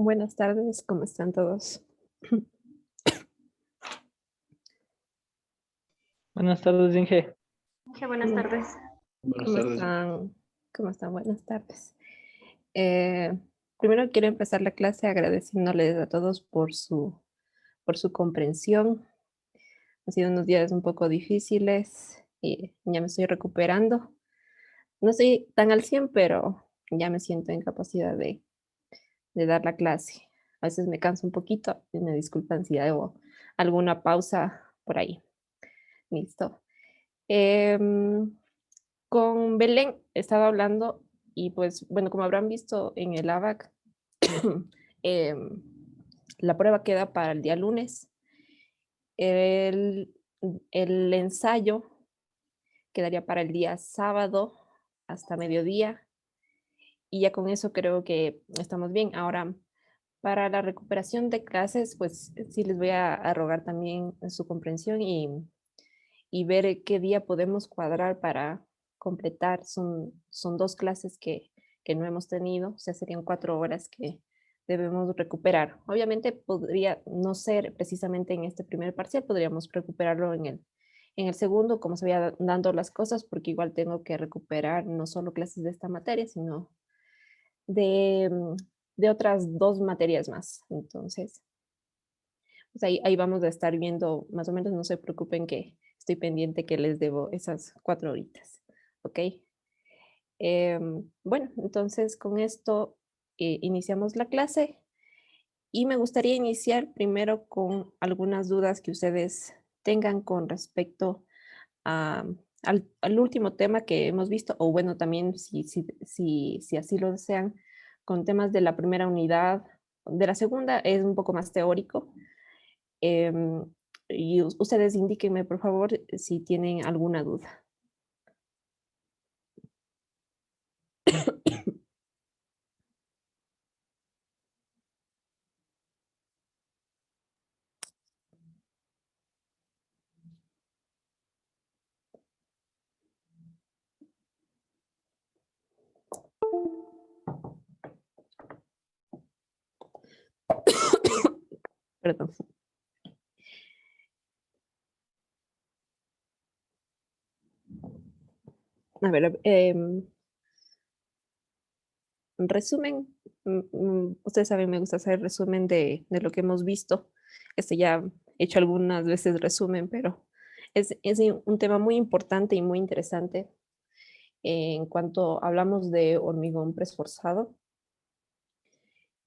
Buenas tardes, ¿cómo están todos? Buenas tardes, Inge. Buenas ¿Cómo, tardes. Buenas cómo tardes. están? ¿Cómo están? Buenas tardes. Eh, Primero quiero empezar la clase agradeciéndoles a todos por su comprensión. Han sido unos días un poco difíciles y ya me estoy recuperando. No estoy tan al 100, pero ya me siento en capacidad de dar la clase. A veces me canso un poquito y me disculpan si hago alguna pausa por ahí. Listo. Em, Con Belén he estado hablando y pues bueno, como habrán visto en el ABAC, em, la prueba queda para el día lunes. El, el ensayo quedaría para el día sábado hasta mediodía y ya con eso creo que estamos bien. Ahora, para la recuperación de clases, pues sí les voy a rogar también su comprensión y ver qué día podemos cuadrar para completar. Son 2 clases que no hemos tenido, o sea, serían 4 horas que debemos recuperar. Obviamente podría no ser precisamente en este primer parcial, podríamos recuperarlo en el segundo, como se vayan dando las cosas, porque igual tengo que recuperar no solo clases de esta materia, sino de, de otras 2 materias más. Entonces, pues ahí vamos a estar viendo más o menos, no se preocupen que estoy pendiente que les debo esas 4 horitas, ¿ok? Bueno, entonces con esto iniciamos la clase y me gustaría iniciar primero con algunas dudas que ustedes tengan con respecto a, al último tema que hemos visto, o bueno, también si así lo desean, con temas de la primera unidad. De la segunda es un poco más teórico. Em, y ustedes indíquenme, por favor, si tienen alguna duda. Perdón. A ver, resumen. Ustedes saben, me gusta hacer resumen de lo que hemos visto. Ya he hecho algunas veces resumen, pero es un tema muy importante y muy interesante en cuanto hablamos de hormigón preesforzado,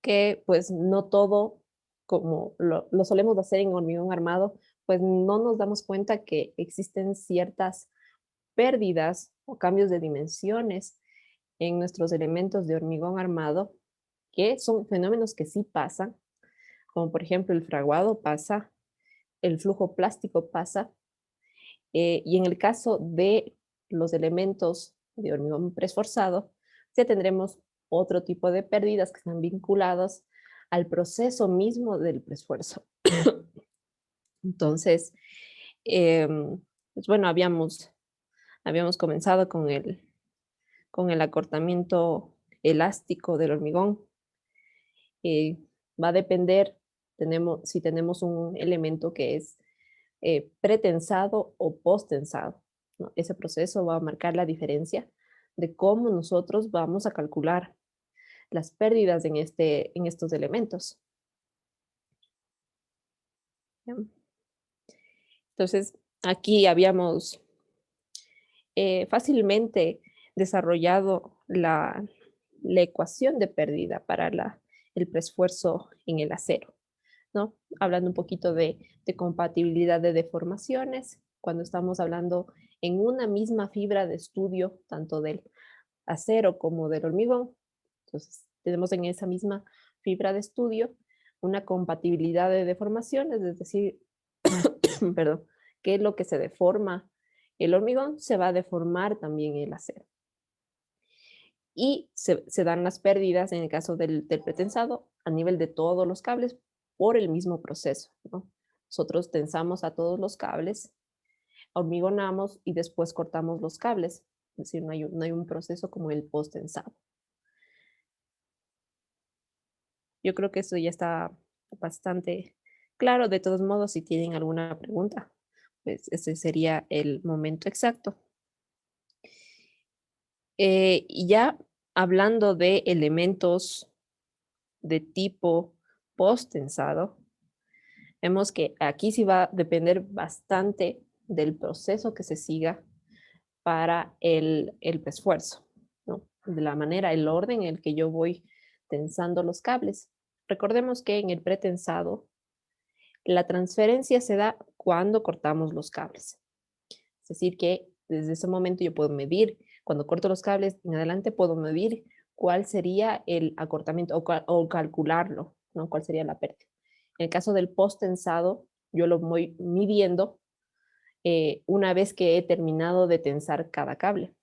que pues no todo, como lo solemos hacer en hormigón armado, pues no nos damos cuenta que existen ciertas pérdidas o cambios de dimensiones en nuestros elementos de hormigón armado, que son fenómenos que sí pasan, como por ejemplo el fraguado pasa, el flujo plástico pasa, y en el caso de los elementos de hormigón preesforzado, ya tendremos otro tipo de pérdidas que están vinculadas al proceso mismo del preesfuerzo. Entonces, pues bueno, habíamos comenzado con el acortamiento elástico del hormigón. Va a depender si tenemos un elemento que es pretensado o posttensado, ¿no? Ese proceso va a marcar la diferencia de cómo nosotros vamos a calcular las pérdidas en estos elementos. ¿Ya? Entonces, aquí habíamos fácilmente desarrollado la ecuación de pérdida para el preesfuerzo en el acero, ¿no? Hablando un poquito de compatibilidad de deformaciones, cuando estamos hablando en una misma fibra de estudio, tanto del acero como del hormigón. Entonces, tenemos en esa misma fibra de estudio una compatibilidad de deformaciones, es decir, perdón, que lo que se deforma el hormigón se va a deformar también el acero. Y se dan las pérdidas en el caso del pretensado a nivel de todos los cables por el mismo proceso, ¿no? Nosotros tensamos a todos los cables, hormigonamos y después cortamos los cables. Es decir, no hay un proceso como el post-tensado. Yo creo que eso ya está bastante claro. De todos modos, si tienen alguna pregunta, pues ese sería el momento exacto. Y ya hablando de elementos de tipo post-tensado, vemos que aquí sí va a depender bastante del proceso que se siga para el esfuerzo, ¿no? De la manera, el orden en el que yo voy tensando los cables. Recordemos que en el pretensado, la transferencia se da cuando cortamos los cables. Es decir, que desde ese momento yo puedo medir, cuando corto los cables en adelante, puedo medir cuál sería el acortamiento o calcularlo, ¿no? Cuál sería la pérdida. En el caso del post tensado, yo lo voy midiendo una vez que he terminado de tensar cada cable.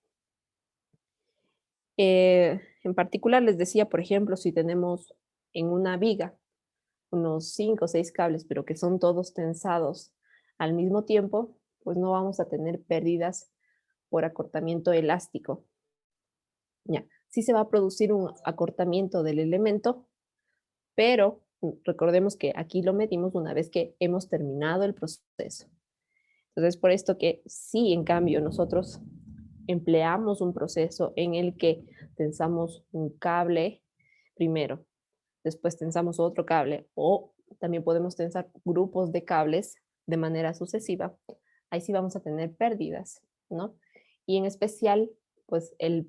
En particular, les decía, por ejemplo, si tenemos en una viga unos 5 o 6 cables, pero que son todos tensados al mismo tiempo, pues no vamos a tener pérdidas por acortamiento elástico. Ya, sí se va a producir un acortamiento del elemento, pero recordemos que aquí lo medimos una vez que hemos terminado el proceso. Entonces, por esto que sí, en cambio, nosotros empleamos un proceso en el que tensamos un cable primero, después tensamos otro cable o también podemos tensar grupos de cables de manera sucesiva. Ahí sí vamos a tener pérdidas, ¿no? Y en especial, pues el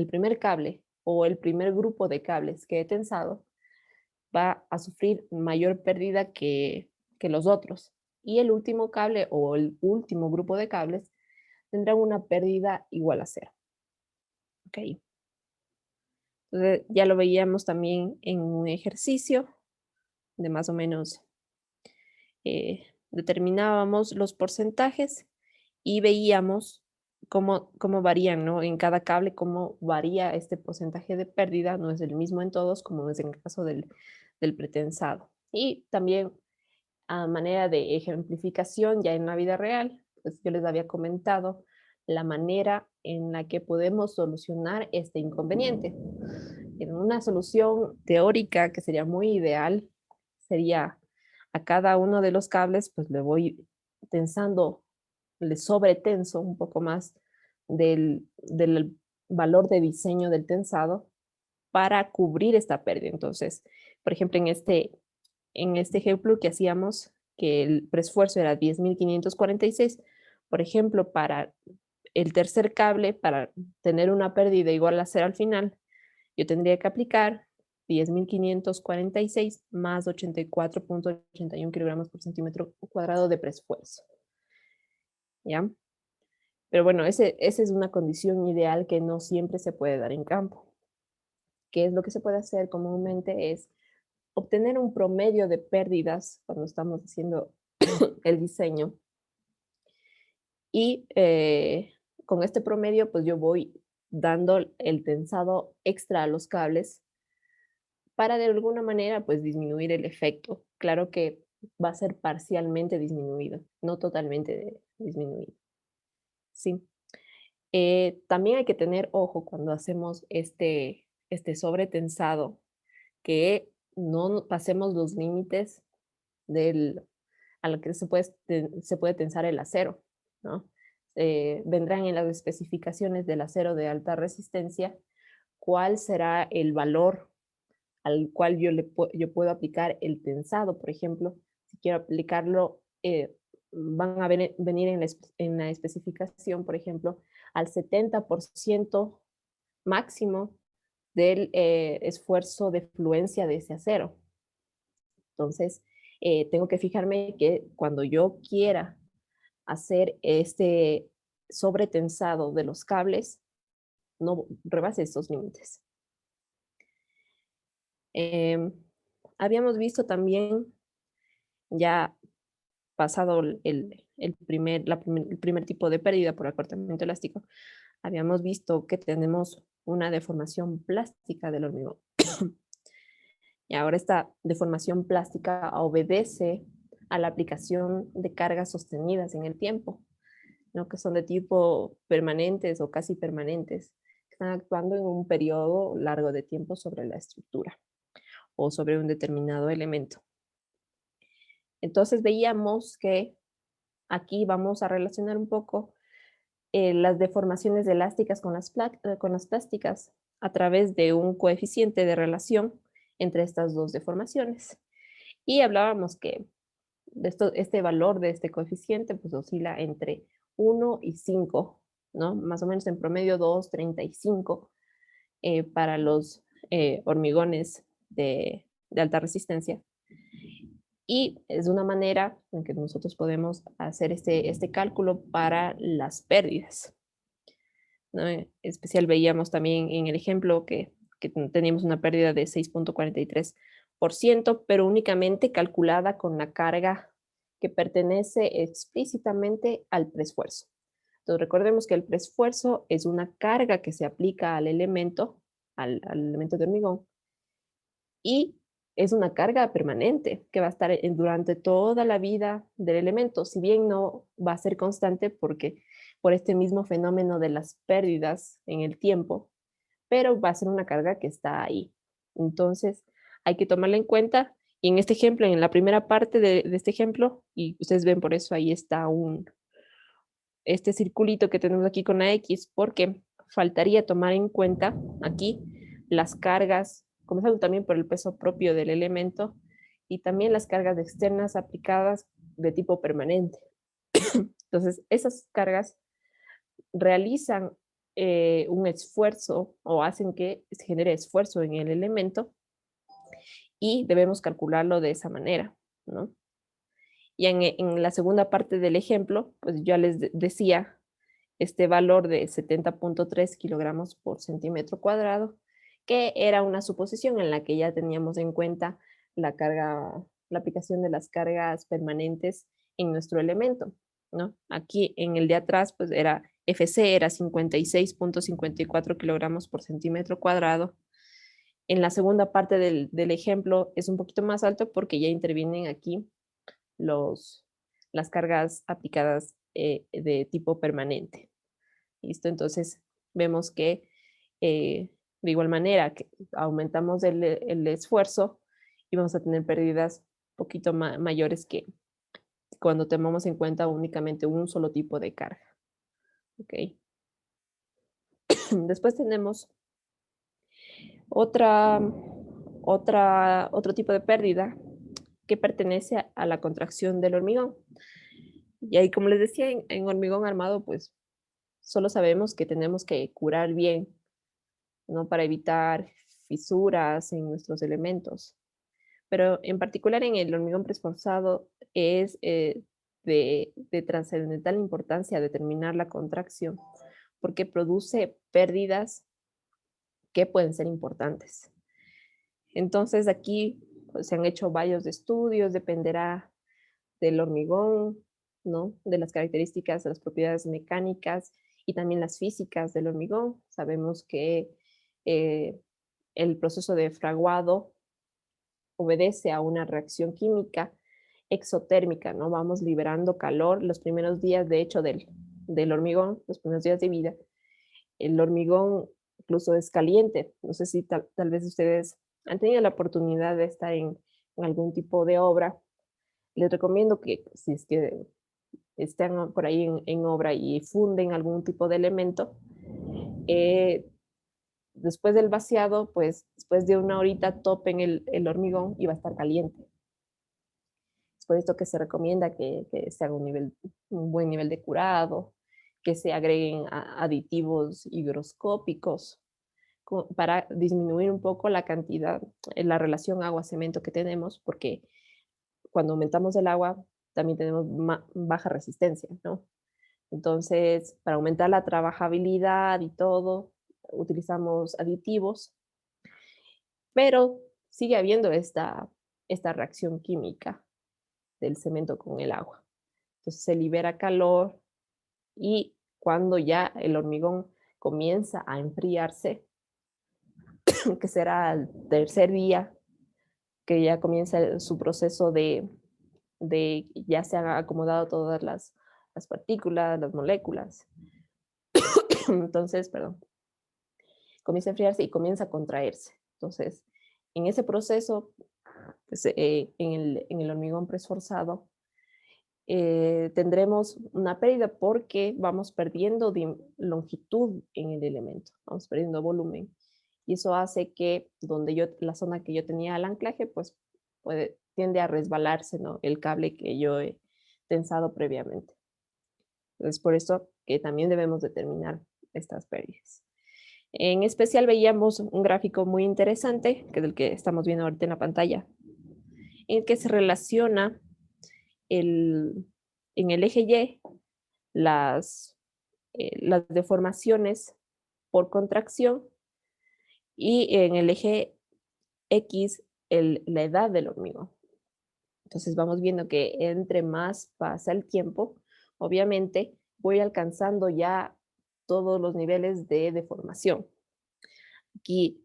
primer cable o el primer grupo de cables que he tensado va a sufrir mayor pérdida que los otros. Y el último cable o el último grupo de cables tendrán una pérdida igual a cero. Ok. Entonces, ya lo veíamos también en un ejercicio de más o menos determinábamos los porcentajes y veíamos cómo varían, ¿no? En cada cable, cómo varía este porcentaje de pérdida, no es el mismo en todos, como es en el caso del pretensado. Y también a manera de ejemplificación, ya en la vida real, pues yo les había comentado la manera en la que podemos solucionar este inconveniente. En una solución teórica que sería muy ideal, sería a cada uno de los cables, pues le voy tensando, le sobretenso un poco más del valor de diseño del tensado para cubrir esta pérdida. Entonces, por ejemplo, en este ejemplo que hacíamos, que el preesfuerzo era 10.546, por ejemplo, para el tercer cable, para tener una pérdida igual a cero al final, yo tendría que aplicar 10.546 más 84.81 kilogramos por centímetro cuadrado de preesfuerzo. ¿Ya? Pero bueno, esa es una condición ideal que no siempre se puede dar en campo. ¿Qué es lo que se puede hacer comúnmente? Es obtener un promedio de pérdidas cuando estamos haciendo el diseño. Y con este promedio, pues yo voy dando el tensado extra a los cables para de alguna manera, pues disminuir el efecto. Claro que va a ser parcialmente disminuido, no totalmente disminuido. Sí. También hay que tener ojo cuando hacemos este sobretensado, que no pasemos los límites a lo que se puede tensar el acero, ¿no? Vendrán en las especificaciones del acero de alta resistencia cuál será el valor al cual yo puedo aplicar el tensado, por ejemplo. Si quiero aplicarlo, van a venir en la especificación, por ejemplo, al 70% máximo del esfuerzo de fluencia de ese acero. Entonces, tengo que fijarme que cuando yo quiera hacer este sobretensado de los cables, no rebase estos límites. Habíamos visto también, ya pasado el primer tipo de pérdida por acortamiento elástico, habíamos visto que tenemos una deformación plástica del hormigón. Y ahora esta deformación plástica obedece a la aplicación de cargas sostenidas en el tiempo, ¿no? Que son de tipo permanentes o casi permanentes, que están actuando en un periodo largo de tiempo sobre la estructura. o sobre un determinado elemento. Entonces veíamos que aquí vamos a relacionar un poco las deformaciones elásticas con con las plásticas a través de un coeficiente de relación entre estas dos deformaciones. Y hablábamos que este valor de este coeficiente pues oscila entre 1 y 5, ¿no? Más o menos en promedio 2,35 para los hormigones de alta resistencia. Y es una manera en que nosotros podemos hacer este cálculo para las pérdidas, ¿no? En especial veíamos también en el ejemplo que teníamos una pérdida de 6,43%, pero únicamente calculada con la carga que pertenece explícitamente al preesfuerzo. Entonces recordemos que el preesfuerzo es una carga que se aplica al elemento de hormigón, y es una carga permanente que va a estar durante toda la vida del elemento, si bien no va a ser constante porque por este mismo fenómeno de las pérdidas en el tiempo, pero va a ser una carga que está ahí. Entonces, hay que tomarla en cuenta. Y en este ejemplo, en la primera parte de este ejemplo, y ustedes ven por eso ahí está este circulito que tenemos aquí con la X, porque faltaría tomar en cuenta aquí las cargas, comenzando también por el peso propio del elemento y también las cargas externas aplicadas de tipo permanente. Entonces, esas cargas realizan un esfuerzo o hacen que se genere esfuerzo en el elemento y debemos calcularlo de esa manera, ¿no? Y en la segunda parte del ejemplo, pues ya les decía este valor de 70,3 kilogramos por centímetro cuadrado, que era una suposición en la que ya teníamos en cuenta la carga, la aplicación de las cargas permanentes en nuestro elemento, ¿no? Aquí en el de atrás, pues era FC, era 56,54 kilogramos por centímetro cuadrado. En la segunda parte del ejemplo es un poquito más alto porque ya intervienen aquí los, las cargas aplicadas de tipo permanente. ¿Listo? Entonces vemos que de igual manera que aumentamos el esfuerzo y vamos a tener pérdidas un poquito mayores que cuando tomamos en cuenta únicamente un solo tipo de carga. ¿Ok? Después tenemos otra, otro tipo de pérdida que pertenece a la contracción del hormigón. Y ahí, como les decía, en hormigón armado, pues solo sabemos que tenemos que curar bien, ¿no? Para evitar fisuras en nuestros elementos. Pero en particular en el hormigón preesforzado es de trascendental importancia determinar la contracción, porque produce pérdidas que pueden ser importantes. Entonces aquí pues, se han hecho varios estudios, dependerá del hormigón, ¿no? De las características, de las propiedades mecánicas y también las físicas del hormigón. Sabemos que el proceso de fraguado obedece a una reacción química exotérmica, ¿no? Vamos liberando calor los primeros días, de hecho, del hormigón, los primeros días de vida. El hormigón incluso es caliente. No sé si tal vez ustedes han tenido la oportunidad de estar en algún tipo de obra. Les recomiendo que si es que están por ahí en obra y funden algún tipo de elemento, eh, después del vaciado, pues después de una horita topen el hormigón y va a estar caliente. Es por esto que se recomienda que se haga un buen nivel de curado, que se agreguen aditivos higroscópicos para disminuir un poco la cantidad, la relación agua-cemento que tenemos, porque cuando aumentamos el agua también tenemos baja resistencia, ¿no? Entonces, para aumentar la trabajabilidad y todo, utilizamos aditivos, pero sigue habiendo esta reacción química del cemento con el agua. Entonces se libera calor y cuando ya el hormigón comienza a enfriarse, que será al tercer día, que ya comienza su proceso de ya se han acomodado todas las partículas, las moléculas. Entonces, perdón, comienza a enfriarse y comienza a contraerse. Entonces, En ese proceso, pues, en el hormigón preesforzado, tendremos una pérdida porque vamos perdiendo longitud en el elemento, vamos perdiendo volumen. Y eso hace que la zona que yo tenía al anclaje, pues tiende a resbalarse, ¿no? El cable que yo he tensado previamente. Entonces, por eso que también debemos determinar estas pérdidas. En especial veíamos un gráfico muy interesante, que es el que estamos viendo ahorita en la pantalla, en el que se relaciona en el eje Y las deformaciones por contracción y en el eje X la edad del hormigón. Entonces vamos viendo que entre más pasa el tiempo, obviamente voy alcanzando ya todos los niveles de deformación. Aquí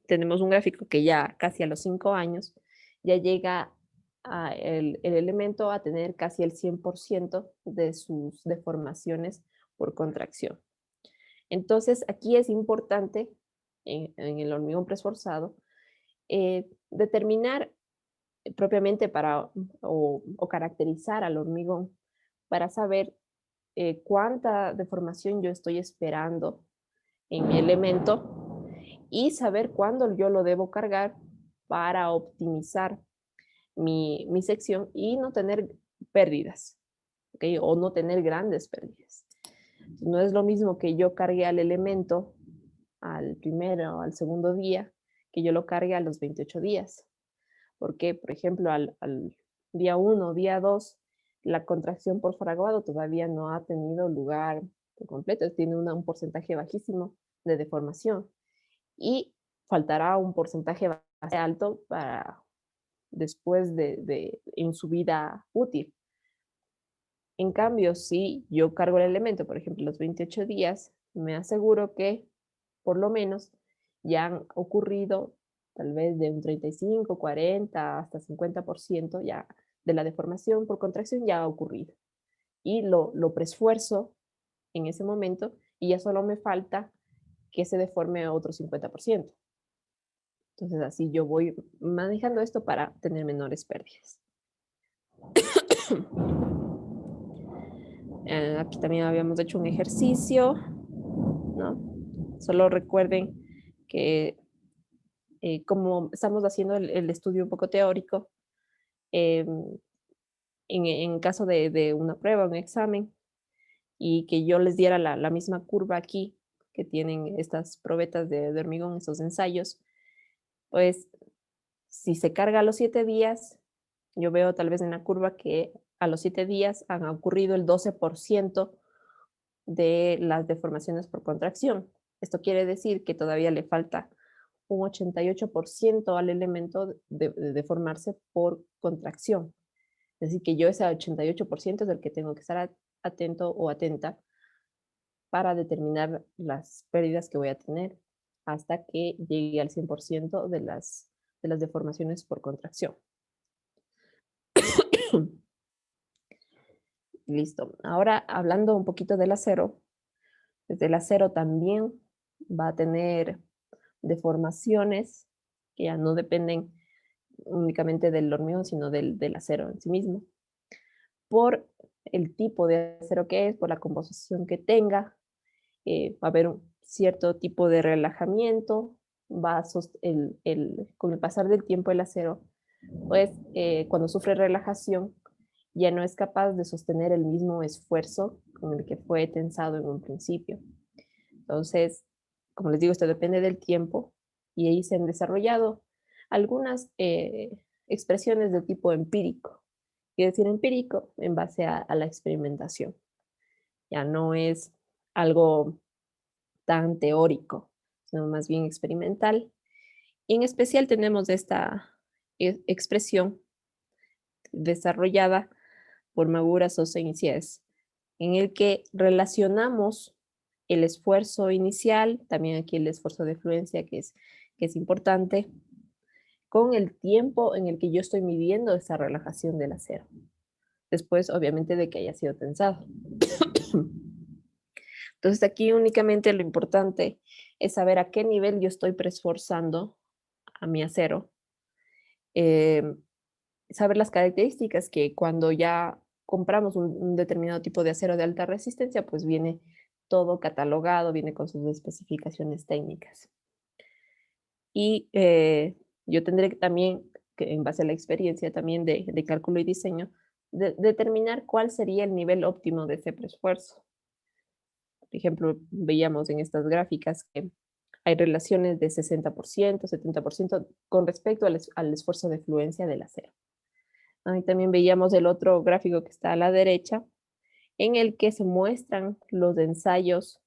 tenemos un gráfico que ya casi a los 5 años ya llega el elemento a tener casi el 100% de sus deformaciones por contracción. Entonces, aquí es importante en el hormigón preesforzado determinar propiamente o caracterizar al hormigón para saber cuánta deformación yo estoy esperando en mi elemento y saber cuándo yo lo debo cargar para optimizar mi sección y no tener pérdidas, ¿ok? O no tener grandes pérdidas. No es lo mismo que yo cargue al elemento al primero o al segundo día que yo lo cargue a los 28 días. Porque, por ejemplo, al día 1, día 2, la contracción por fraguado todavía no ha tenido lugar por completo, tiene un porcentaje bajísimo de deformación y faltará un porcentaje bastante alto para después en su vida útil. En cambio, si yo cargo el elemento, por ejemplo, los 28 días, me aseguro que por lo menos ya han ocurrido tal vez de un 35, 40, hasta 50% ya de la deformación por contracción ya ha ocurrido. Y lo preesfuerzo en ese momento y ya solo me falta que se deforme otro 50%. Entonces así yo voy manejando esto para tener menores pérdidas. Aquí también habíamos hecho un ejercicio, ¿no? Solo recuerden que como estamos haciendo el estudio un poco teórico, em, en caso de una prueba, un examen, y que yo les diera la misma curva aquí que tienen estas probetas de hormigón, estos ensayos, pues si se carga a los 7 días, yo veo tal vez en la curva que a los 7 días han ocurrido el 12% de las deformaciones por contracción. Esto quiere decir que todavía le falta un 88% al elemento de deformarse por contracción. Es decir, que yo ese 88% es el que tengo que estar atento o atenta para determinar las pérdidas que voy a tener hasta que llegue al 100% de las deformaciones por contracción. Listo. Ahora, hablando un poquito del acero, desde el acero también va a tener deformaciones que ya no dependen únicamente del hormigón, sino del acero en sí mismo, por el tipo de acero que es, por la composición que tenga, va a haber un cierto tipo de relajamiento, con el pasar del tiempo el acero, pues cuando sufre relajación, ya no es capaz de sostener el mismo esfuerzo con el que fue tensado en un principio. Entonces, como les digo, esto depende del tiempo y ahí se han desarrollado algunas expresiones de tipo empírico. Quiere decir empírico en base a la experimentación. Ya no es algo tan teórico, sino más bien experimental. Y en especial tenemos esta expresión desarrollada por Magura, Sosa y Nicias, en el que relacionamos el esfuerzo inicial, también aquí el esfuerzo de fluencia que es importante, con el tiempo en el que yo estoy midiendo esa relajación del acero. Después, obviamente, de que haya sido tensado. Entonces, aquí únicamente lo importante es saber a qué nivel yo estoy preesforzando a mi acero, eh, saber las características que cuando ya compramos un determinado tipo de acero de alta resistencia, pues viene todo catalogado, viene con sus especificaciones técnicas. Y yo tendré que también, que en base a la experiencia también de cálculo y diseño, determinar cuál sería el nivel óptimo de ese preesfuerzo. Por ejemplo, veíamos en estas gráficas que hay relaciones de 60%, 70% con respecto al esfuerzo de fluencia del acero. Ahí también veíamos el otro gráfico que está a la derecha, en el que se muestran los ensayos,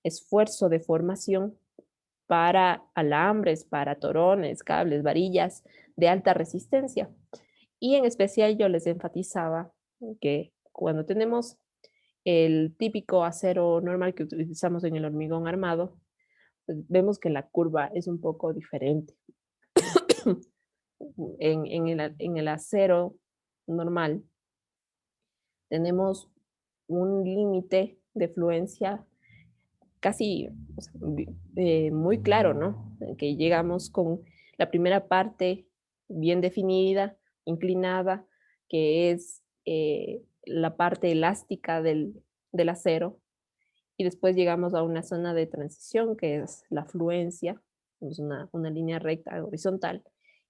esfuerzo de formación para alambres, para torones, cables, varillas de alta resistencia. Y en especial yo les enfatizaba que cuando tenemos el típico acero normal que utilizamos en el hormigón armado, pues vemos que la curva es un poco diferente. En el acero normal tenemos un límite de fluencia casi, o sea, muy claro, ¿no? Que llegamos con la primera parte bien definida, inclinada, que es la parte elástica del acero, y después llegamos a una zona de transición, que es la fluencia, es una línea recta horizontal,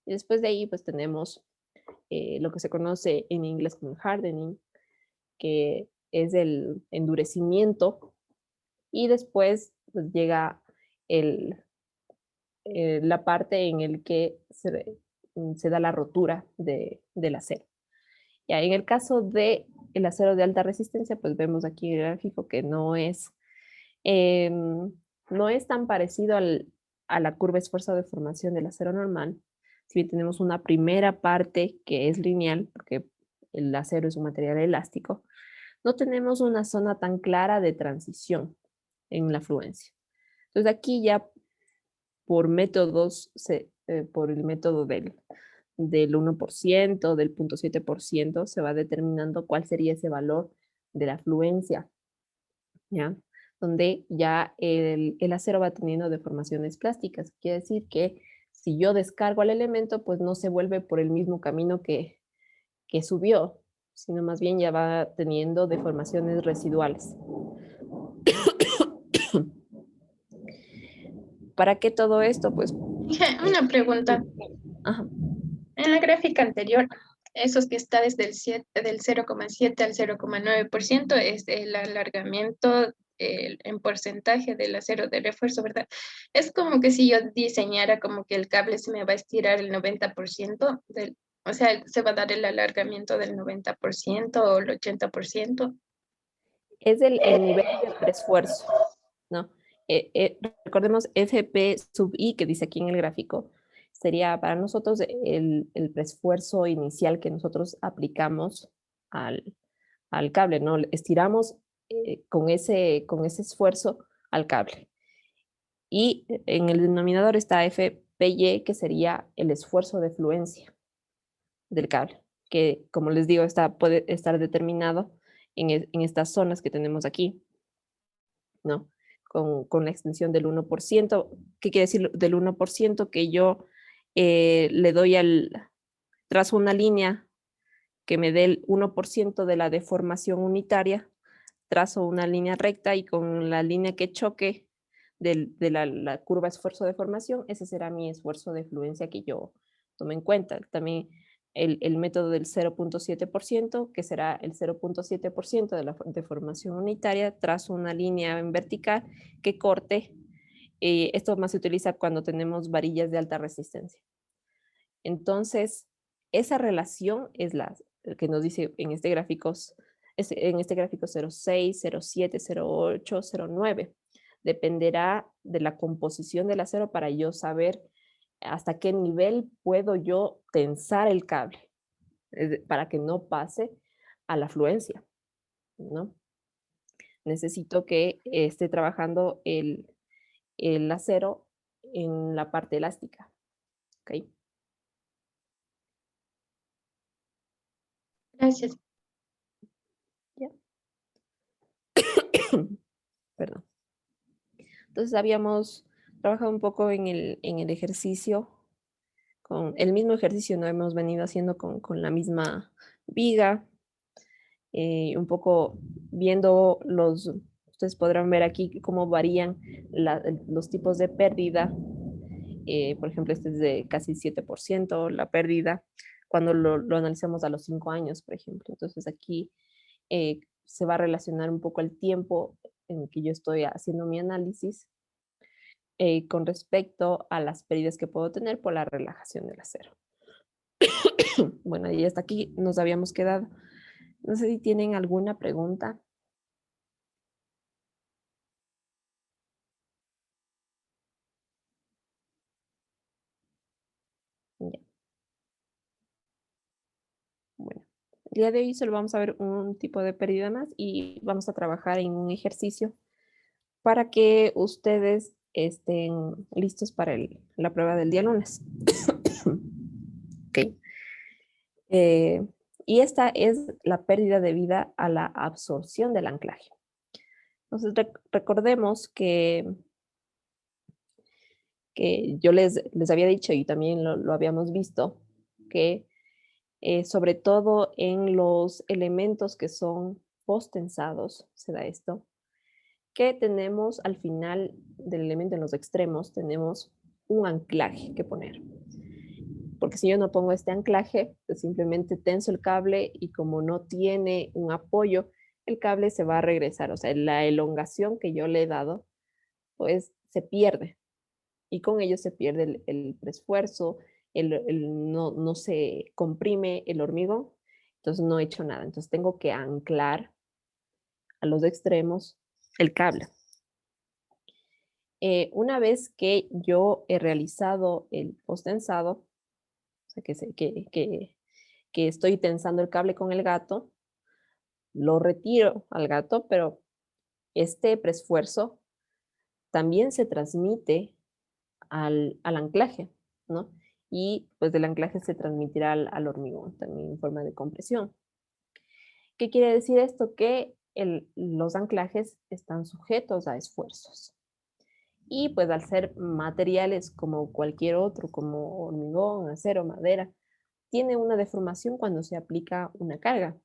y después de ahí pues tenemos lo que se conoce en inglés como hardening, que es el endurecimiento, y después pues, llega el, la parte en el que se da la rotura del acero. Ya, en el caso del acero de alta resistencia, pues vemos aquí el gráfico que eh, no es tan parecido a la curva esfuerzo de formación del acero normal. Si bien tenemos una primera parte que es lineal, porque el acero es un material elástico, no tenemos una zona tan clara de transición en la fluencia. Entonces aquí ya por métodos, por el método del 1%, del 0.7%, se va determinando cuál sería ese valor de la fluencia, ¿ya? Donde ya el acero va teniendo deformaciones plásticas. Quiere decir que si yo descargo al elemento, pues no se vuelve por el mismo camino que subió, sino más bien ya va teniendo deformaciones residuales. ¿Para qué todo esto? Pues Una pregunta. ajá. En la gráfica anterior, esos que está desde del 0,7 al 0,9% es el alargamiento en porcentaje del acero de refuerzo, ¿verdad? Es como que si yo diseñara como que el cable se me va a estirar el 90% o sea, se va a dar el alargamiento del 90% o el 80%. Es el nivel de preesfuerzo, ¿no? Recordemos FP sub I, que dice aquí en el gráfico, sería para nosotros el preesfuerzo inicial que nosotros aplicamos al cable, ¿no? Estiramos con ese esfuerzo al cable. Y en el denominador está FPY, que sería el esfuerzo de fluencia del cable, que como les digo, puede estar determinado en estas zonas que tenemos aquí, ¿no? Con la extensión del 1%. ¿Qué quiere decir del 1%? Que yo le doy trazo una línea que me dé el 1% de la deformación unitaria, trazo una línea recta y con la línea que choque de la curva esfuerzo de formación, ese será mi esfuerzo de fluencia que yo tome en cuenta. También el método del 0.7%, que será el 0.7% de la deformación unitaria, trazo una línea en vertical que corte. Esto más se utiliza cuando tenemos varillas de alta resistencia. Entonces, esa relación es la que nos dice en este gráfico 0,6, 0,7, 0,8, 0,9. Dependerá de la composición del acero para yo saber hasta qué nivel puedo yo tensar el cable para que no pase a la fluencia, ¿no? Necesito que esté trabajando el acero en la parte elástica, ¿ok? Gracias. ¿Ya? Perdón. Entonces habíamos trabajado un poco en el ejercicio con el mismo ejercicio, ¿no? Hemos venido haciendo con la misma viga, un poco viendo ustedes podrán ver aquí cómo varían los tipos de pérdida. Por ejemplo, este es de casi 7% la pérdida cuando lo analizamos a los 5 años, por ejemplo. Entonces aquí se va a relacionar un poco el tiempo en que yo estoy haciendo mi análisis con respecto a las pérdidas que puedo tener por la relajación del acero. Bueno, y hasta aquí nos habíamos quedado. No sé si tienen alguna pregunta. Ya, bueno, el día de hoy solo vamos a ver un tipo de pérdida más y vamos a trabajar en un ejercicio para que ustedes estén listos para la prueba del día lunes. Ok. Eh, y esta es la pérdida debida a la absorción del anclaje. Entonces, recordemos que yo les había dicho y también lo habíamos visto, que sobre todo en los elementos que son postensados, se da esto, que tenemos al final del elemento, en los extremos, tenemos un anclaje que poner. Porque si yo no pongo este anclaje, pues simplemente tenso el cable y como no tiene un apoyo, el cable se va a regresar. O sea, la elongación que yo le he dado, pues se pierde. Y con ello se pierde el preesfuerzo, no se comprime el hormigón, entonces no he hecho nada. Entonces tengo que anclar a los extremos el cable. Una vez que yo he realizado el postensado, o sea, que estoy tensando el cable con el gato, lo retiro al gato, pero este preesfuerzo también se transmite al anclaje, ¿no? Y pues del anclaje se transmitirá al hormigón, también en forma de compresión. ¿Qué quiere decir esto? Que los anclajes están sujetos a esfuerzos. Y pues al ser materiales como cualquier otro, como hormigón, acero, madera, tiene una deformación cuando se aplica una carga.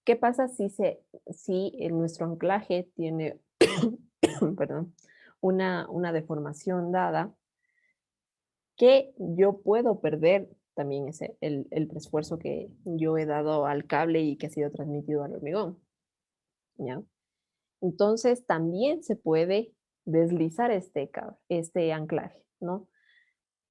¿Qué pasa si nuestro anclaje tiene perdón, una deformación dada? Que yo puedo perder también el esfuerzo que yo he dado al cable y que ha sido transmitido al hormigón, ¿ya? Entonces también se puede deslizar este anclaje, ¿no?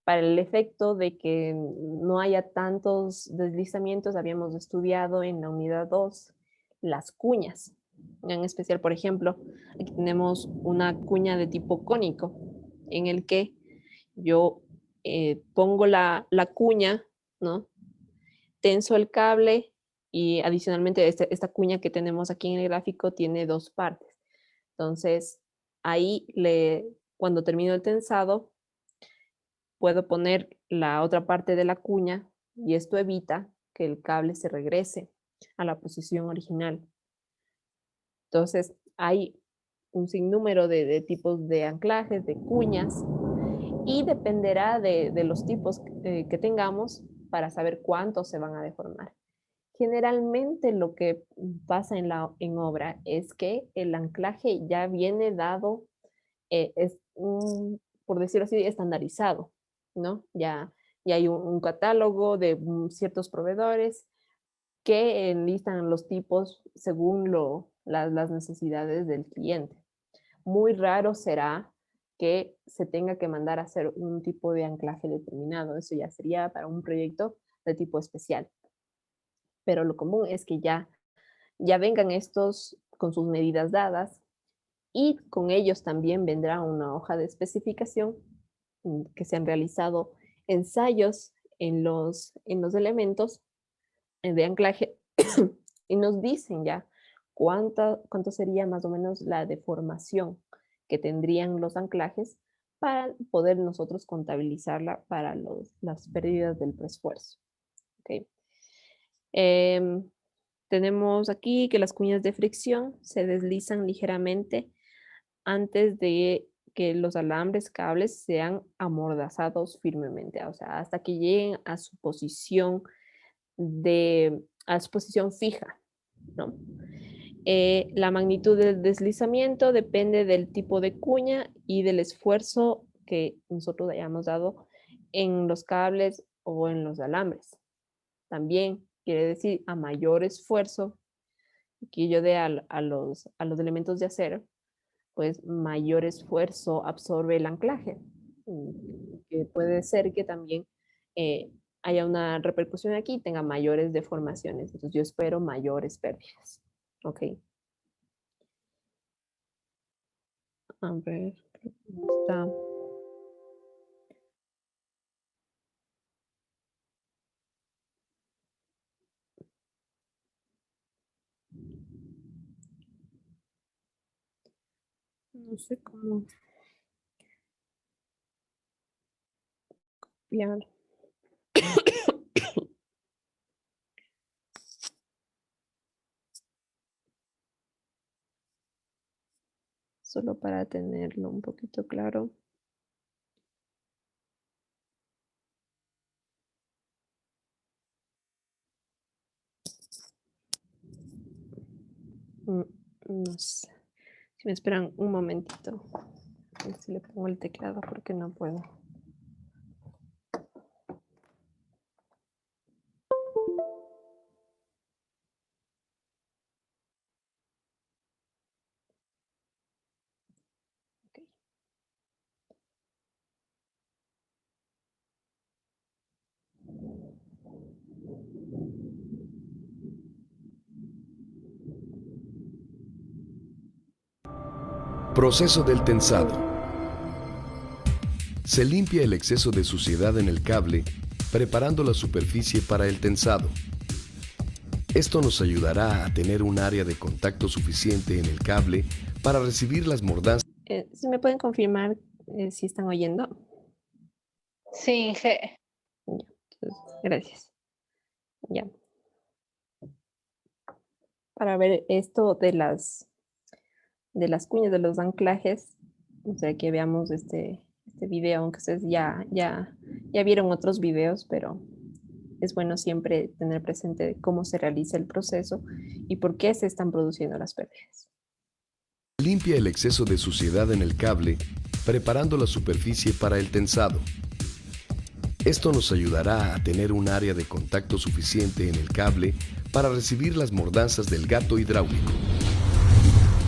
Para el efecto de que no haya tantos deslizamientos, habíamos estudiado en la unidad 2 las cuñas. En especial, por ejemplo, aquí tenemos una cuña de tipo cónico, en el que yo pongo la cuña, ¿no? Tenso el cable y adicionalmente esta cuña que tenemos aquí en el gráfico tiene dos partes. Entonces, ahí cuando termino el tensado, puedo poner la otra parte de la cuña y esto evita que el cable se regrese a la posición original. Entonces, hay un sinnúmero de tipos de anclajes, de cuñas, y dependerá de los tipos que tengamos para saber cuántos se van a deformar. Generalmente lo que pasa en obra es que el anclaje ya viene dado, por decirlo así, estandarizado, ¿no? Ya hay un catálogo de ciertos proveedores que enlistan los tipos según las necesidades del cliente. Muy raro será que se tenga que mandar a hacer un tipo de anclaje determinado. Eso ya sería para un proyecto de tipo especial. Pero lo común es que ya vengan estos con sus medidas dadas y con ellos también vendrá una hoja de especificación que se han realizado ensayos en los elementos de anclaje y nos dicen ya cuánto sería más o menos la deformación que tendrían los anclajes para poder nosotros contabilizarla para las pérdidas del preesfuerzo. ¿Okay? Tenemos aquí que las cuñas de fricción se deslizan ligeramente antes de que los alambres, cables sean amordazados firmemente, o sea, hasta que lleguen a su posición a su posición fija, ¿no? La magnitud del deslizamiento depende del tipo de cuña y del esfuerzo que nosotros hayamos dado en los cables o en los alambres. También quiere decir a mayor esfuerzo que yo dé a los elementos de acero, pues mayor esfuerzo absorbe el anclaje. Que puede ser que también haya una repercusión aquí y tenga mayores deformaciones. Entonces yo espero mayores pérdidas. Ok. A ver, ¿cómo está? No sé cómo copiar. Solo para tenerlo un poquito claro. No sé. Si me esperan un momentito. A ver si le pongo el teclado porque no puedo. Ok. Proceso del tensado. Se limpia el exceso de suciedad en el cable, preparando la superficie para el tensado. Esto nos ayudará a tener un área de contacto suficiente en el cable para recibir las mordanzas. Si me pueden confirmar si están oyendo. Sí, Inge. Ya, entonces, gracias. Ya. Para ver esto de las cuñas, de los anclajes, o sea, que veamos este video, aunque ustedes ya vieron otros videos, pero es bueno siempre tener presente cómo se realiza el proceso y por qué se están produciendo las pérdidas. Limpia el exceso de suciedad en el cable, preparando la superficie para el tensado. Esto nos ayudará a tener un área de contacto suficiente en el cable para recibir las mordanzas del gato hidráulico.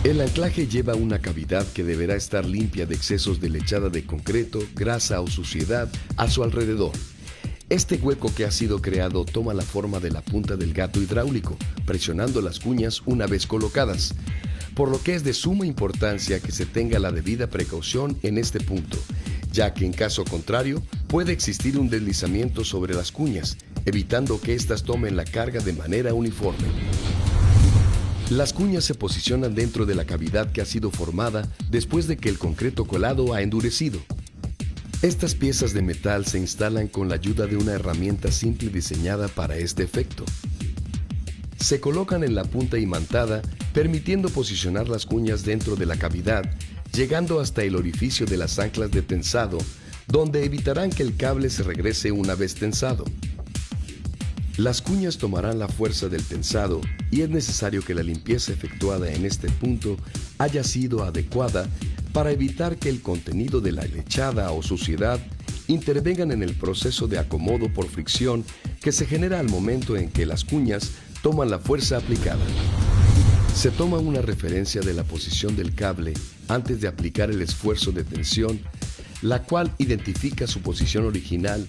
El anclaje lleva una cavidad que deberá estar limpia de excesos de lechada de concreto, grasa o suciedad a su alrededor. Este hueco que ha sido creado toma la forma de la punta del gato hidráulico, presionando las cuñas una vez colocadas, por lo que es de suma importancia que se tenga la debida precaución en este punto, ya que en caso contrario puede existir un deslizamiento sobre las cuñas, evitando que éstas tomen la carga de manera uniforme. Las cuñas se posicionan dentro de la cavidad que ha sido formada después de que el concreto colado ha endurecido. Estas piezas de metal se instalan con la ayuda de una herramienta simple diseñada para este efecto. Se colocan en la punta imantada, permitiendo posicionar las cuñas dentro de la cavidad, llegando hasta el orificio de las anclas de tensado, donde evitarán que el cable se regrese una vez tensado. Las cuñas tomarán la fuerza del tensado y es necesario que la limpieza efectuada en este punto haya sido adecuada para evitar que el contenido de la lechada o suciedad intervengan en el proceso de acomodo por fricción que se genera al momento en que las cuñas toman la fuerza aplicada. Se toma una referencia de la posición del cable antes de aplicar el esfuerzo de tensión, la cual identifica su posición original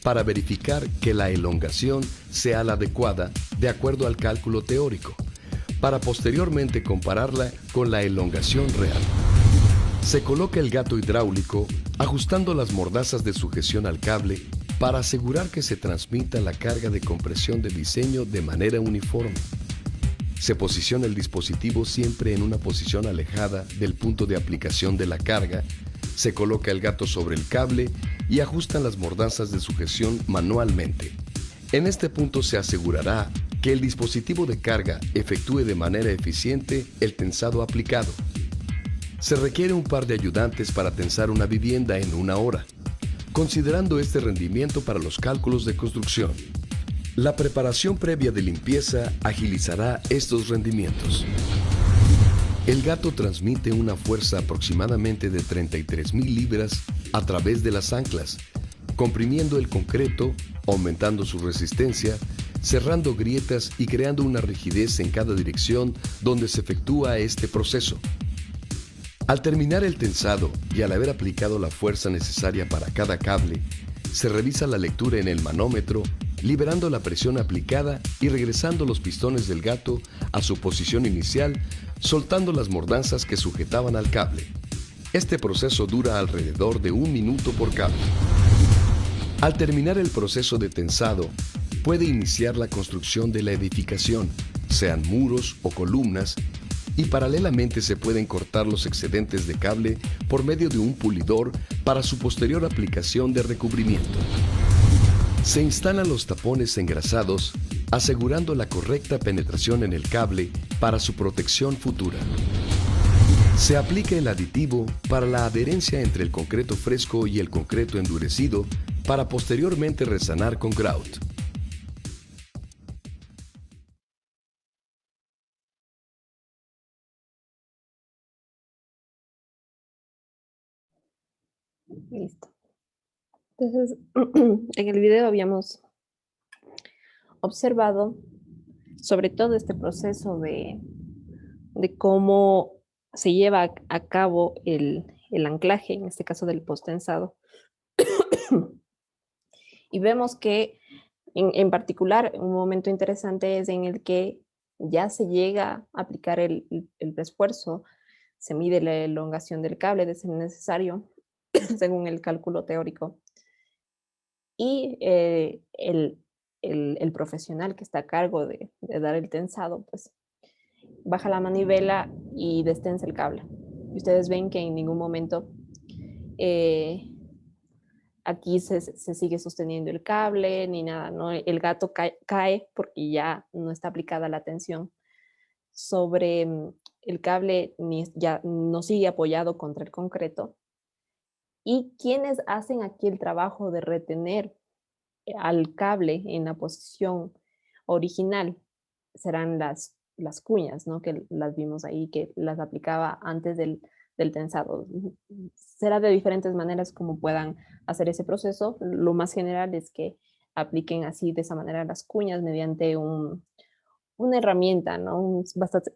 para verificar que la elongación sea la adecuada de acuerdo al cálculo teórico, para posteriormente compararla con la elongación real. Se coloca el gato hidráulico ajustando las mordazas de sujeción al cable para asegurar que se transmita la carga de compresión del diseño de manera uniforme. Se posiciona el dispositivo siempre en una posición alejada del punto de aplicación de la carga. Se coloca el gato sobre el cable y ajustan las mordazas de sujeción manualmente. En este punto se asegurará que el dispositivo de carga efectúe de manera eficiente el tensado aplicado. Se requiere un par de ayudantes para tensar una vivienda en 1 hora, considerando este rendimiento para los cálculos de construcción. La preparación previa de limpieza agilizará estos rendimientos. El gato transmite una fuerza aproximadamente de 33,000 libras a través de las anclas, comprimiendo el concreto, aumentando su resistencia, cerrando grietas y creando una rigidez en cada dirección donde se efectúa este proceso. Al terminar el tensado y al haber aplicado la fuerza necesaria para cada cable, se revisa la lectura en el manómetro, liberando la presión aplicada y regresando los pistones del gato a su posición inicial, soltando las mordanzas que sujetaban al cable. Este proceso dura alrededor de 1 minuto por cable. Al terminar el proceso de tensado, puede iniciar la construcción de la edificación, sean muros o columnas, y paralelamente se pueden cortar los excedentes de cable por medio de un pulidor para su posterior aplicación de recubrimiento. Se instalan los tapones engrasados, asegurando la correcta penetración en el cable para su protección futura. Se aplica el aditivo para la adherencia entre el concreto fresco y el concreto endurecido para posteriormente resanar con grout. Listo. Entonces, en el video habíamos observado sobre todo este proceso de cómo se lleva a cabo el anclaje, en este caso del post-tensado. Y vemos que en particular un momento interesante es en el que ya se llega a aplicar el refuerzo, se mide la elongación del cable de ser necesario, según el cálculo teórico. Y el profesional que está a cargo de dar el tensado, pues baja la manivela y destensa el cable. Y ustedes ven que en ningún momento aquí se sigue sosteniendo el cable ni nada, ¿no? El gato cae porque ya no está aplicada la tensión sobre el cable, ya no sigue apoyado contra el concreto. Y quienes hacen aquí el trabajo de retener al cable en la posición original serán las cuñas, ¿no? Que las vimos ahí, que las aplicaba antes del tensado. Será de diferentes maneras como puedan hacer ese proceso. Lo más general es que apliquen así de esa manera las cuñas mediante una herramienta, ¿no?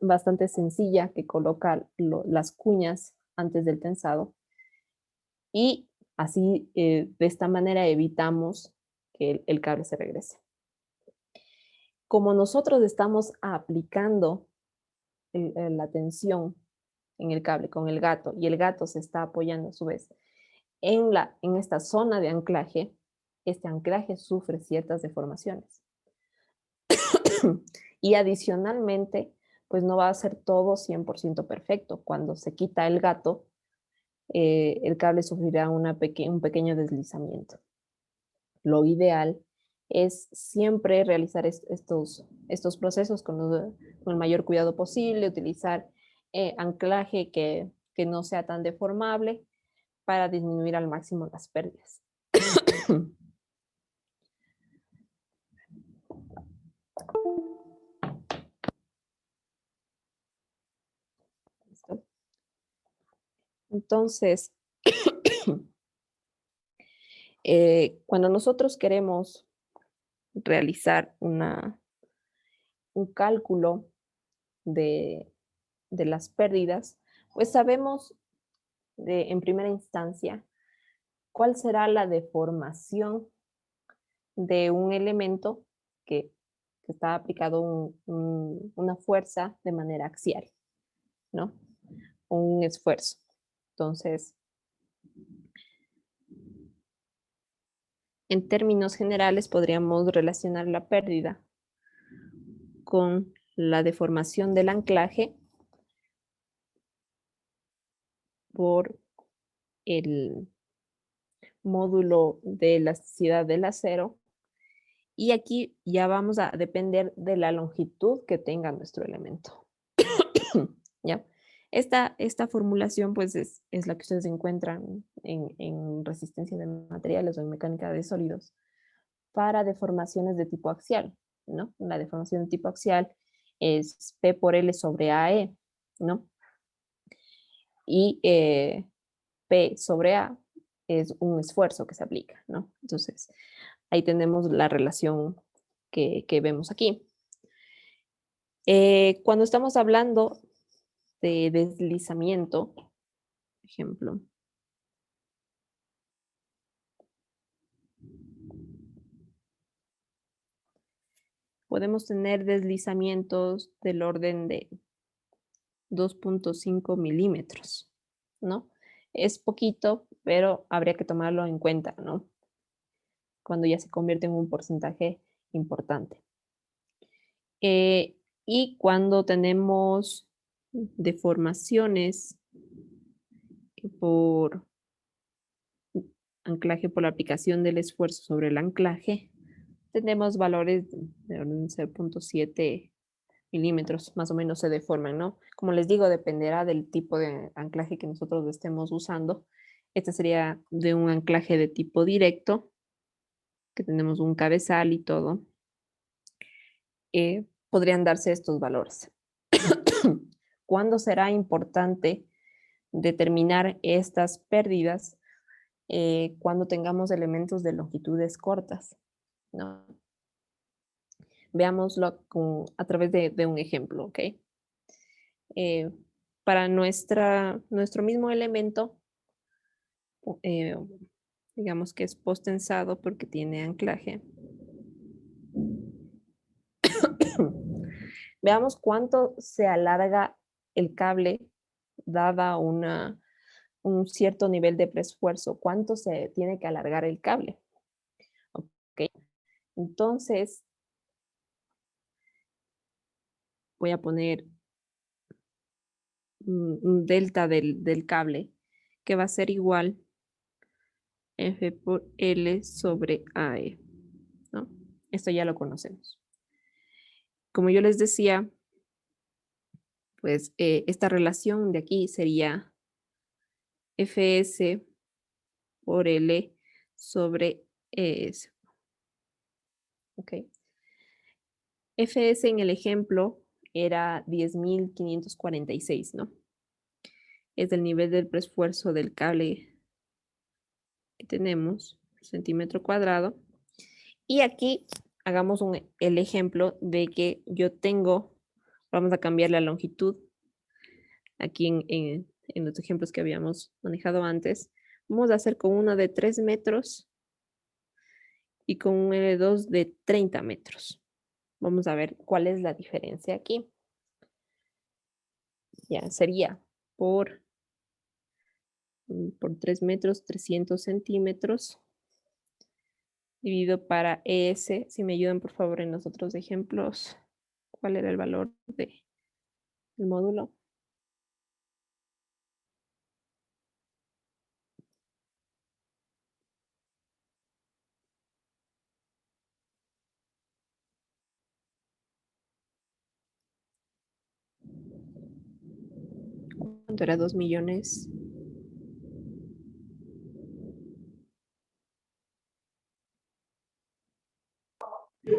Bastante sencilla que coloca las cuñas antes del tensado. Y así, de esta manera evitamos que el cable se regrese. Como nosotros estamos aplicando la tensión en el cable con el gato y el gato se está apoyando a su vez en esta zona de anclaje, este anclaje sufre ciertas deformaciones. Y adicionalmente, pues no va a ser todo 100% perfecto. Cuando se quita el gato, el cable sufrirá un pequeño deslizamiento. Lo ideal es siempre realizar estos procesos con el mayor cuidado posible, utilizar anclaje que no sea tan deformable para disminuir al máximo las pérdidas. ¿Listo? Entonces, cuando nosotros queremos realizar un cálculo de las pérdidas, pues sabemos en primera instancia cuál será la deformación de un elemento que está aplicado una fuerza de manera axial, ¿no? Un esfuerzo. Entonces, en términos generales, podríamos relacionar la pérdida con la deformación del anclaje por el módulo de elasticidad del acero. Y aquí ya vamos a depender de la longitud que tenga nuestro elemento. ¿Ya? Esta formulación pues es la que ustedes encuentran en resistencia de materiales o en mecánica de sólidos para deformaciones de tipo axial, ¿no? La deformación de tipo axial es P por L sobre AE, ¿no? Y P sobre A es un esfuerzo que se aplica, ¿no? Entonces, ahí tenemos la relación que vemos aquí. Cuando estamos hablando de deslizamiento, por ejemplo, podemos tener deslizamientos del orden de 2.5 milímetros, ¿no? Es poquito, pero habría que tomarlo en cuenta, ¿no? Cuando ya se convierte en un porcentaje importante. Y cuando tenemos deformaciones por anclaje, por la aplicación del esfuerzo sobre el anclaje, tenemos valores de orden 0.7 milímetros, más o menos se deforman, ¿no? Como les digo, dependerá del tipo de anclaje que nosotros estemos usando. Este sería de un anclaje de tipo directo, que tenemos un cabezal y todo. Podrían darse estos valores. ¿Cuándo será importante determinar estas pérdidas? Cuando tengamos elementos de longitudes cortas, ¿no? Veámoslo a través de un ejemplo, ¿ok? Para nuestro mismo elemento, eh, digamos que es postensado porque tiene anclaje. Veamos cuánto se alarga el cable dada un cierto nivel de preesfuerzo, cuánto se tiene que alargar el cable. Ok, entonces voy a poner un delta del cable que va a ser igual F por L sobre AE, ¿no? Esto ya lo conocemos. Como yo les decía, pues esta relación de aquí sería Fs por L sobre ES. Ok. Fs en el ejemplo era 10.546, ¿no? Es el nivel del preesfuerzo del cable que tenemos, centímetro cuadrado. Y aquí hagamos el ejemplo de que yo tengo, vamos a cambiar la longitud, aquí en los ejemplos que habíamos manejado antes, vamos a hacer con uno de 3 metros y con un L2 de 30 metros. Vamos a ver cuál es la diferencia aquí. Ya sería por 3 metros, 300 centímetros, dividido para ES. Si me ayudan, por favor, en los otros ejemplos, ¿cuál era el valor del módulo? ¿Cuánto era? 2 millones.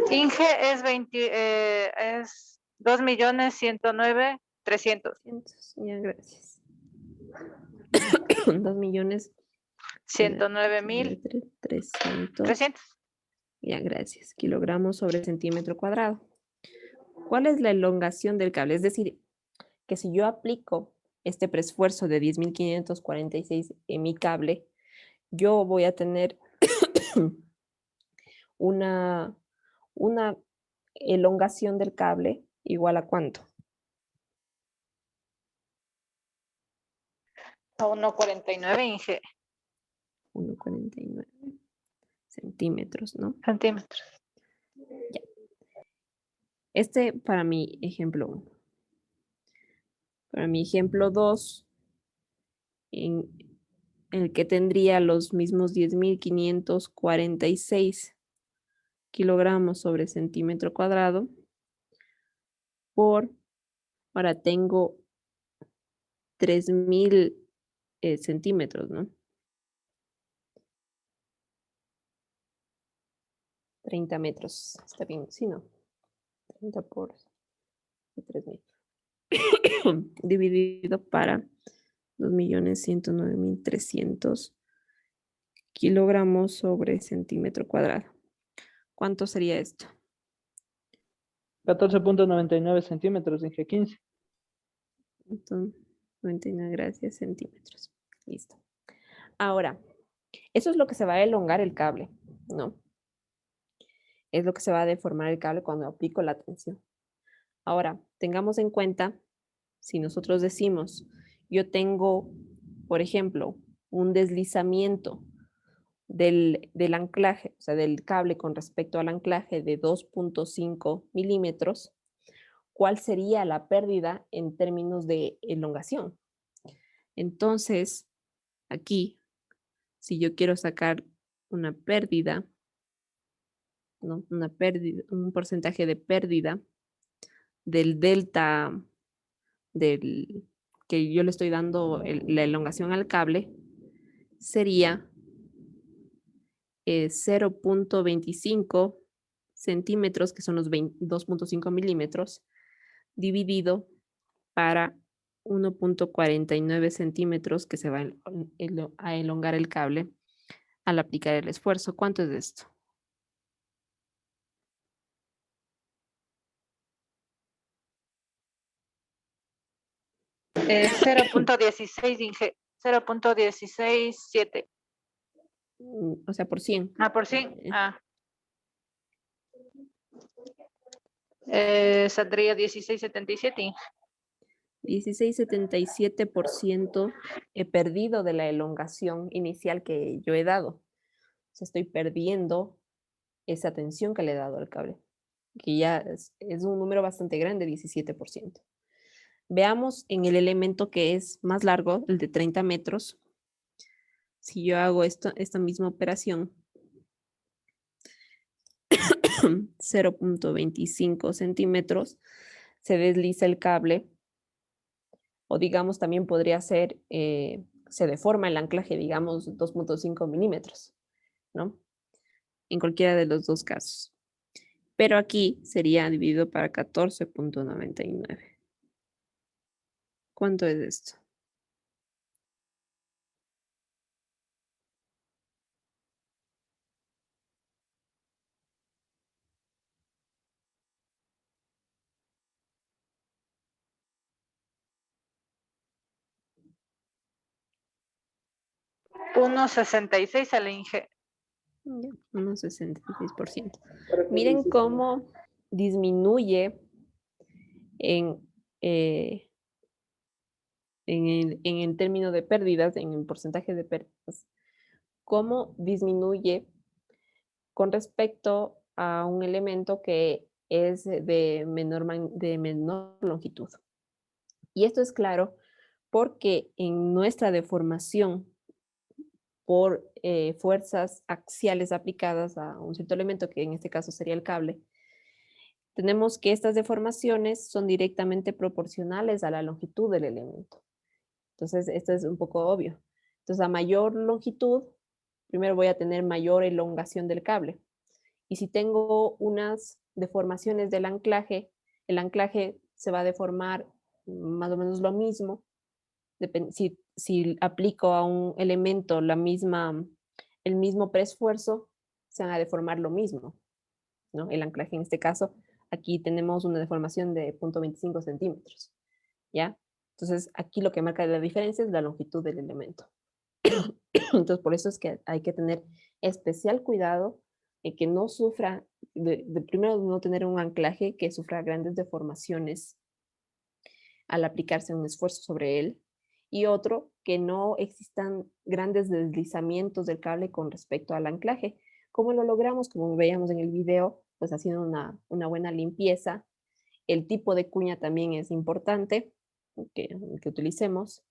Inge es 2.109.300. Ya, gracias. 2 millones 109.300. 300. Ya, gracias. Kilogramos sobre centímetro cuadrado. ¿Cuál es la elongación del cable? Es decir, que si yo aplico este preesfuerzo de 10.546 en mi cable, yo voy a tener una elongación del cable igual a ¿cuánto? A 1.49, Inge. 1,49 centímetros, ¿no? Centímetros. Ya. Este para mi ejemplo 1. Para mi ejemplo 2, en el que tendría los mismos 10.546 kilogramos sobre centímetro cuadrado, ahora tengo 3000 centímetros, ¿no? 30 metros, está bien, sí, ¿no? 30 por 3000. Dividido para 2.109.300 kilogramos sobre centímetro cuadrado. ¿Cuánto sería esto? 14.99 centímetros, Inge, 15. 99, gracias, centímetros. Listo. Ahora, eso es lo que se va a elongar el cable, ¿no? Es lo que se va a deformar el cable cuando aplico la tensión. Ahora, tengamos en cuenta, si nosotros decimos, yo tengo, por ejemplo, un deslizamiento del anclaje, o sea, del cable con respecto al anclaje de 2.5 milímetros, ¿cuál sería la pérdida en términos de elongación? Entonces, aquí, si yo quiero sacar una pérdida, ¿no? Una pérdida, un porcentaje de pérdida del delta del que yo le estoy dando la elongación al cable, sería 0.25 centímetros, que son los 2.5 milímetros, dividido para 1.49 centímetros que se va a elongar el cable al aplicar el esfuerzo. ¿Cuánto es esto? Eh, 0.16, Inge. 0.167. O sea, por 100. Ah, por 100. Ah. Saldría 16.77, Inge. 16,77% he perdido de la elongación inicial que yo he dado. O sea, estoy perdiendo esa tensión que le he dado al cable, que ya es un número bastante grande, 17%. Veamos en el elemento que es más largo, el de 30 metros. Si yo hago esta misma operación, 0.25 centímetros, se desliza el cable, o digamos también podría ser, se deforma el anclaje, digamos 2.5 milímetros, ¿no? En cualquiera de los dos casos. Pero aquí sería dividido para 14.99. ¿Cuánto es esto? Unos 66 al Inge. Unos 66%. Miren cómo disminuye en el término de pérdidas, en el porcentaje de pérdidas, cómo disminuye con respecto a un elemento que es de menor longitud. Y esto es claro porque en nuestra deformación por fuerzas axiales aplicadas a un cierto elemento, que en este caso sería el cable, tenemos que estas deformaciones son directamente proporcionales a la longitud del elemento. Entonces, esto es un poco obvio. Entonces, a mayor longitud, primero voy a tener mayor elongación del cable. Y si tengo unas deformaciones del anclaje, el anclaje se va a deformar más o menos lo mismo. Si aplico a un elemento el mismo preesfuerzo, se van a deformar lo mismo, ¿no? El anclaje en este caso, aquí tenemos una deformación de 0.25 centímetros, ¿ya? Entonces, aquí lo que marca la diferencia es la longitud del elemento. Entonces, por eso es que hay que tener especial cuidado en que no sufra, primero no tener un anclaje que sufra grandes deformaciones al aplicarse un esfuerzo sobre él, y otro, que no existan grandes deslizamientos del cable con respecto al anclaje. ¿Cómo lo logramos? Como veíamos en el video, pues haciendo una buena limpieza. El tipo de cuña también es importante que utilicemos.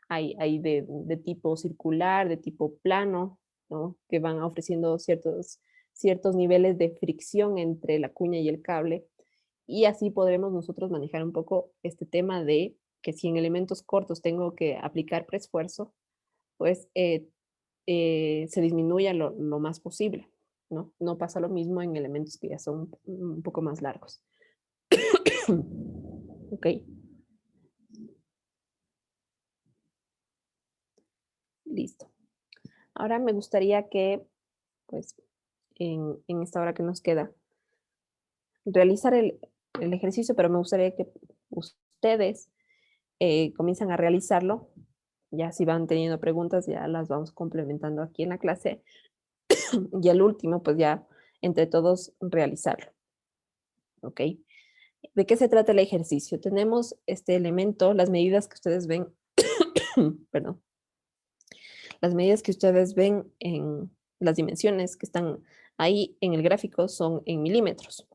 Hay de tipo circular, de tipo plano, ¿no? Que van ofreciendo ciertos niveles de fricción entre la cuña y el cable. Y así podremos nosotros manejar un poco este tema de que si en elementos cortos tengo que aplicar preesfuerzo, pues se disminuya lo más posible, ¿no? No pasa lo mismo en elementos que ya son un poco más largos. Ok. Listo. Ahora me gustaría que, pues, en esta hora que nos queda, realizar el ejercicio, pero me gustaría que ustedes comiencen a realizarlo. Ya si van teniendo preguntas, ya las vamos complementando aquí en la clase. Y al último, pues ya entre todos realizarlo. ¿Ok? ¿De qué se trata el ejercicio? Tenemos este elemento, las medidas que ustedes ven, perdón, las medidas que ustedes ven en las dimensiones que están ahí en el gráfico son en milímetros.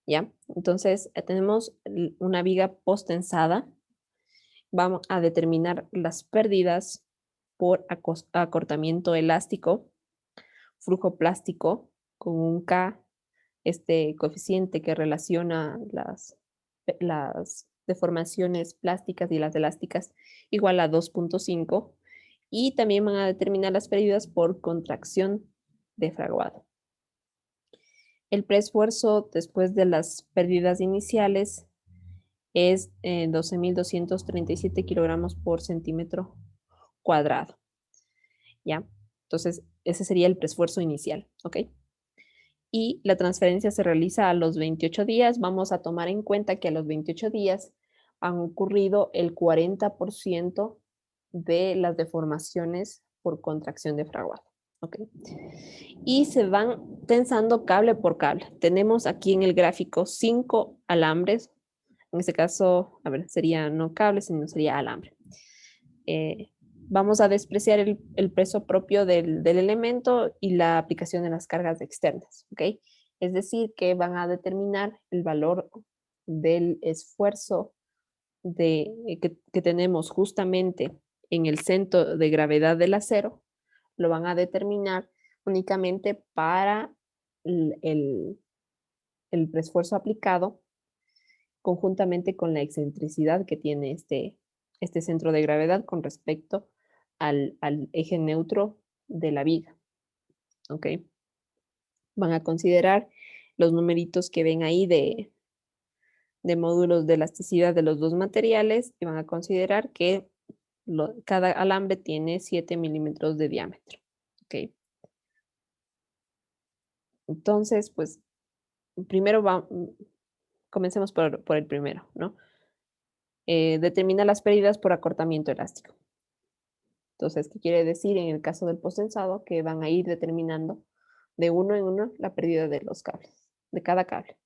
¿Ya? Entonces, tenemos una viga postensada. Vamos a determinar las pérdidas por acortamiento elástico, flujo plástico con un K, este coeficiente que relaciona las deformaciones plásticas y las elásticas igual a 2.5, y también van a determinar las pérdidas por contracción de fraguado. El preesfuerzo después de las pérdidas iniciales es 12.237 kilogramos por centímetro cuadrado. ¿Ya? Entonces, ese sería el preesfuerzo inicial, ¿ok? Y la transferencia se realiza a los 28 días. Vamos a tomar en cuenta que a los 28 días han ocurrido el 40% de las deformaciones por contracción de fraguado. ¿Ok? Y se van tensando cable por cable. Tenemos aquí en el gráfico 5 alambres. En este caso, a ver, sería no cable, sino sería alambre. Vamos a despreciar el peso propio del elemento y la aplicación de las cargas externas, ¿ok? Es decir, que van a determinar el valor del esfuerzo que tenemos justamente en el centro de gravedad del acero, lo van a determinar únicamente para el preesfuerzo aplicado conjuntamente con la excentricidad que tiene este centro de gravedad con respecto al eje neutro de la viga. ¿Ok? Van a considerar los numeritos que ven ahí de módulos de elasticidad de los dos materiales y van a considerar que cada alambre tiene 7 milímetros de diámetro. ¿Ok? Entonces, pues, primero comencemos por el primero, ¿no? Determina las pérdidas por acortamiento elástico. Entonces, ¿qué quiere decir en el caso del postensado? Que van a ir determinando de uno en uno la pérdida de los cables, de cada cable.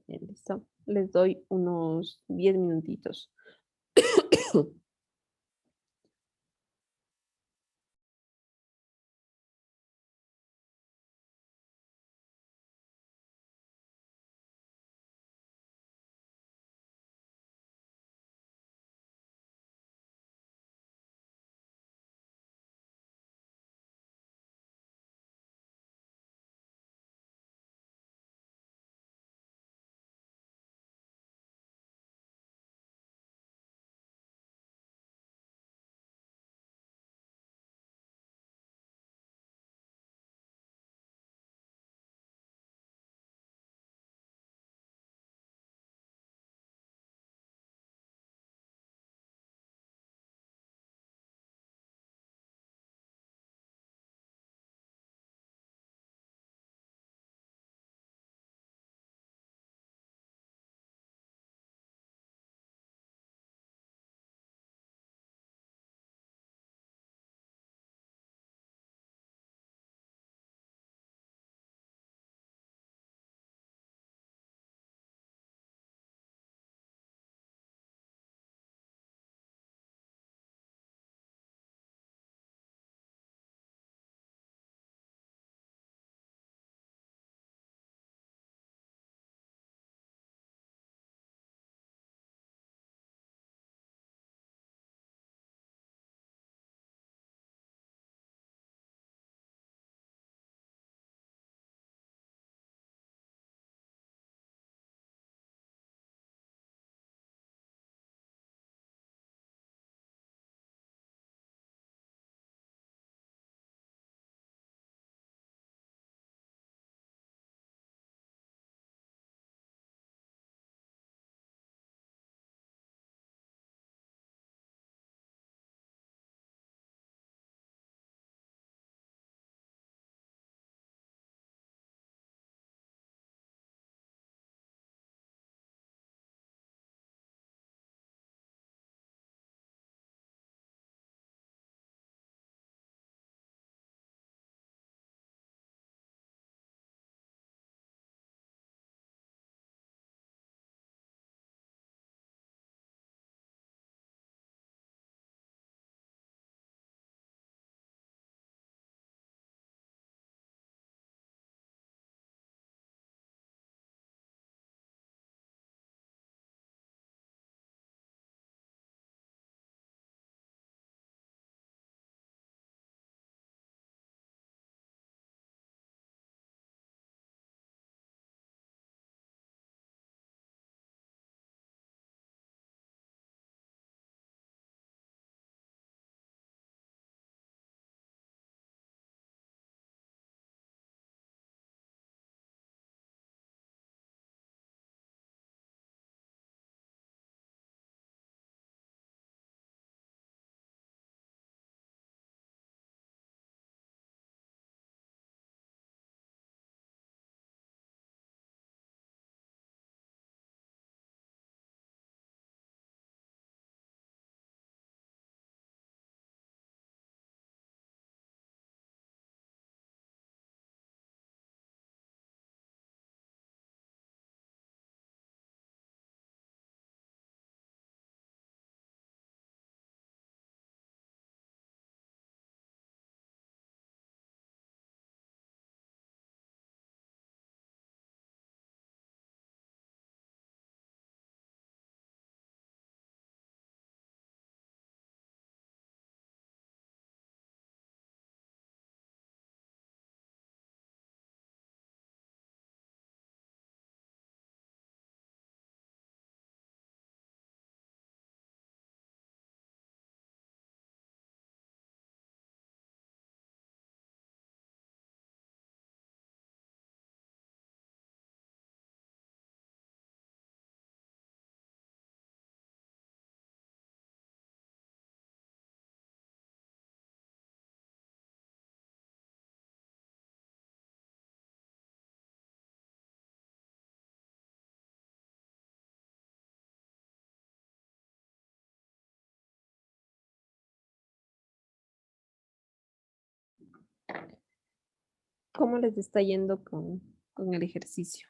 Bien, listo. Les doy unos 10 minutitos. ¿Cómo les está yendo con el ejercicio?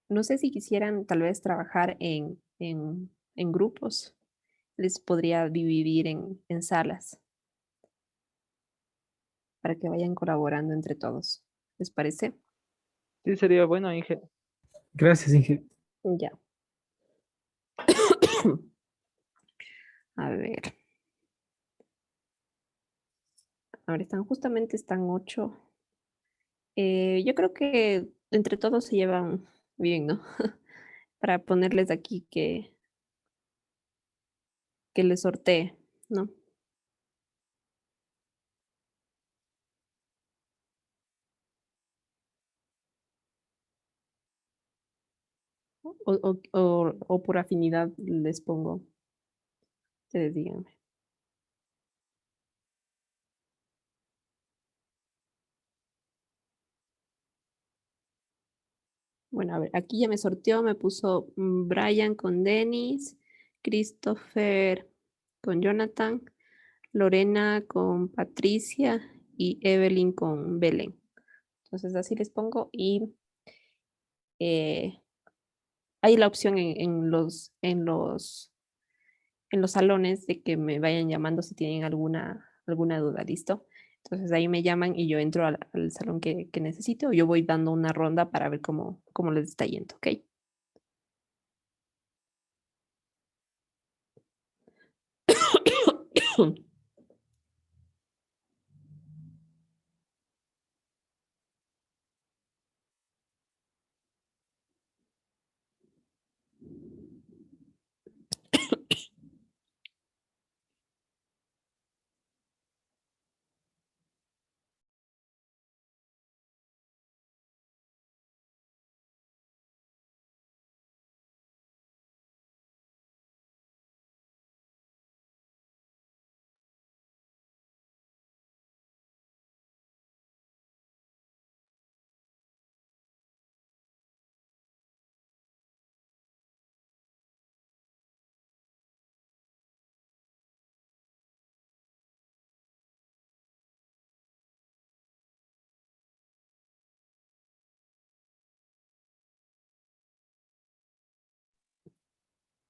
No sé si quisieran tal vez trabajar en grupos. Les podría dividir en salas para que vayan colaborando entre todos. ¿Les parece? Sí, sería bueno, Inge. Gracias, Inge. Ya. A ver. Ahora están 8. Yo creo que entre todos se llevan bien, ¿no? Para ponerles aquí que les sortee, ¿no? O por afinidad les pongo. Ustedes díganme. Bueno, a ver, aquí ya me sorteó, me puso Brian con Dennis, Christopher con Jonathan, Lorena con Patricia y Evelyn con Belén. Entonces así les pongo y eh, hay la opción en los salones de que me vayan llamando si tienen alguna duda, ¿listo? Entonces ahí me llaman y yo entro al salón que necesito. Yo voy dando una ronda para ver cómo les está yendo, ¿ok?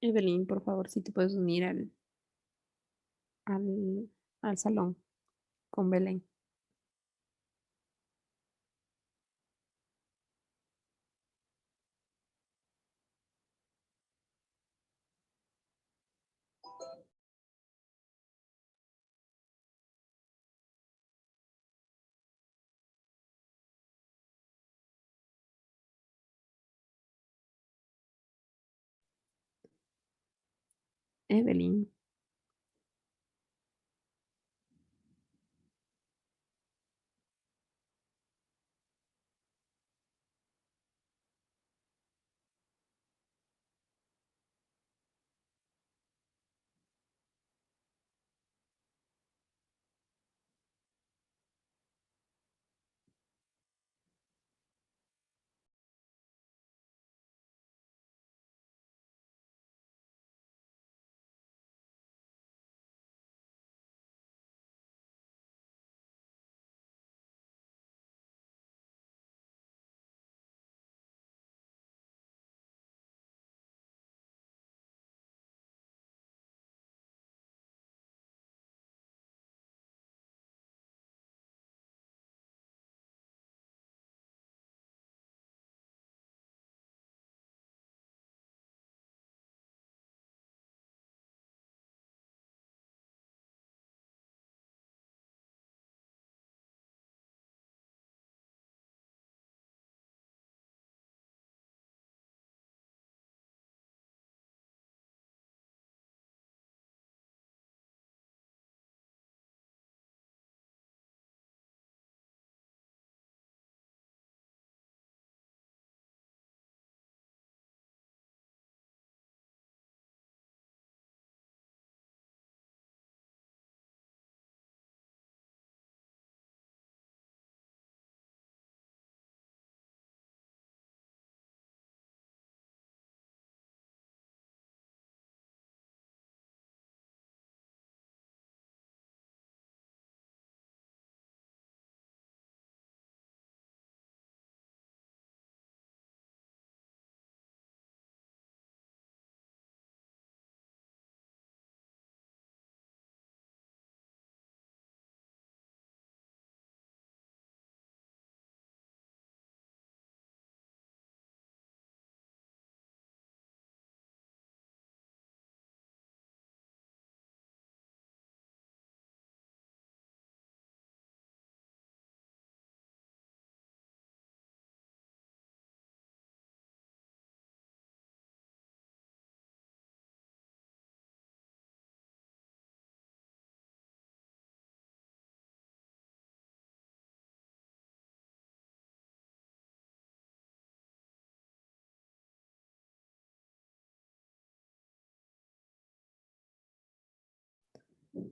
Evelyn, por favor, si te puedes unir al, al salón con Belén. Evelyn.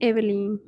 Evelyn.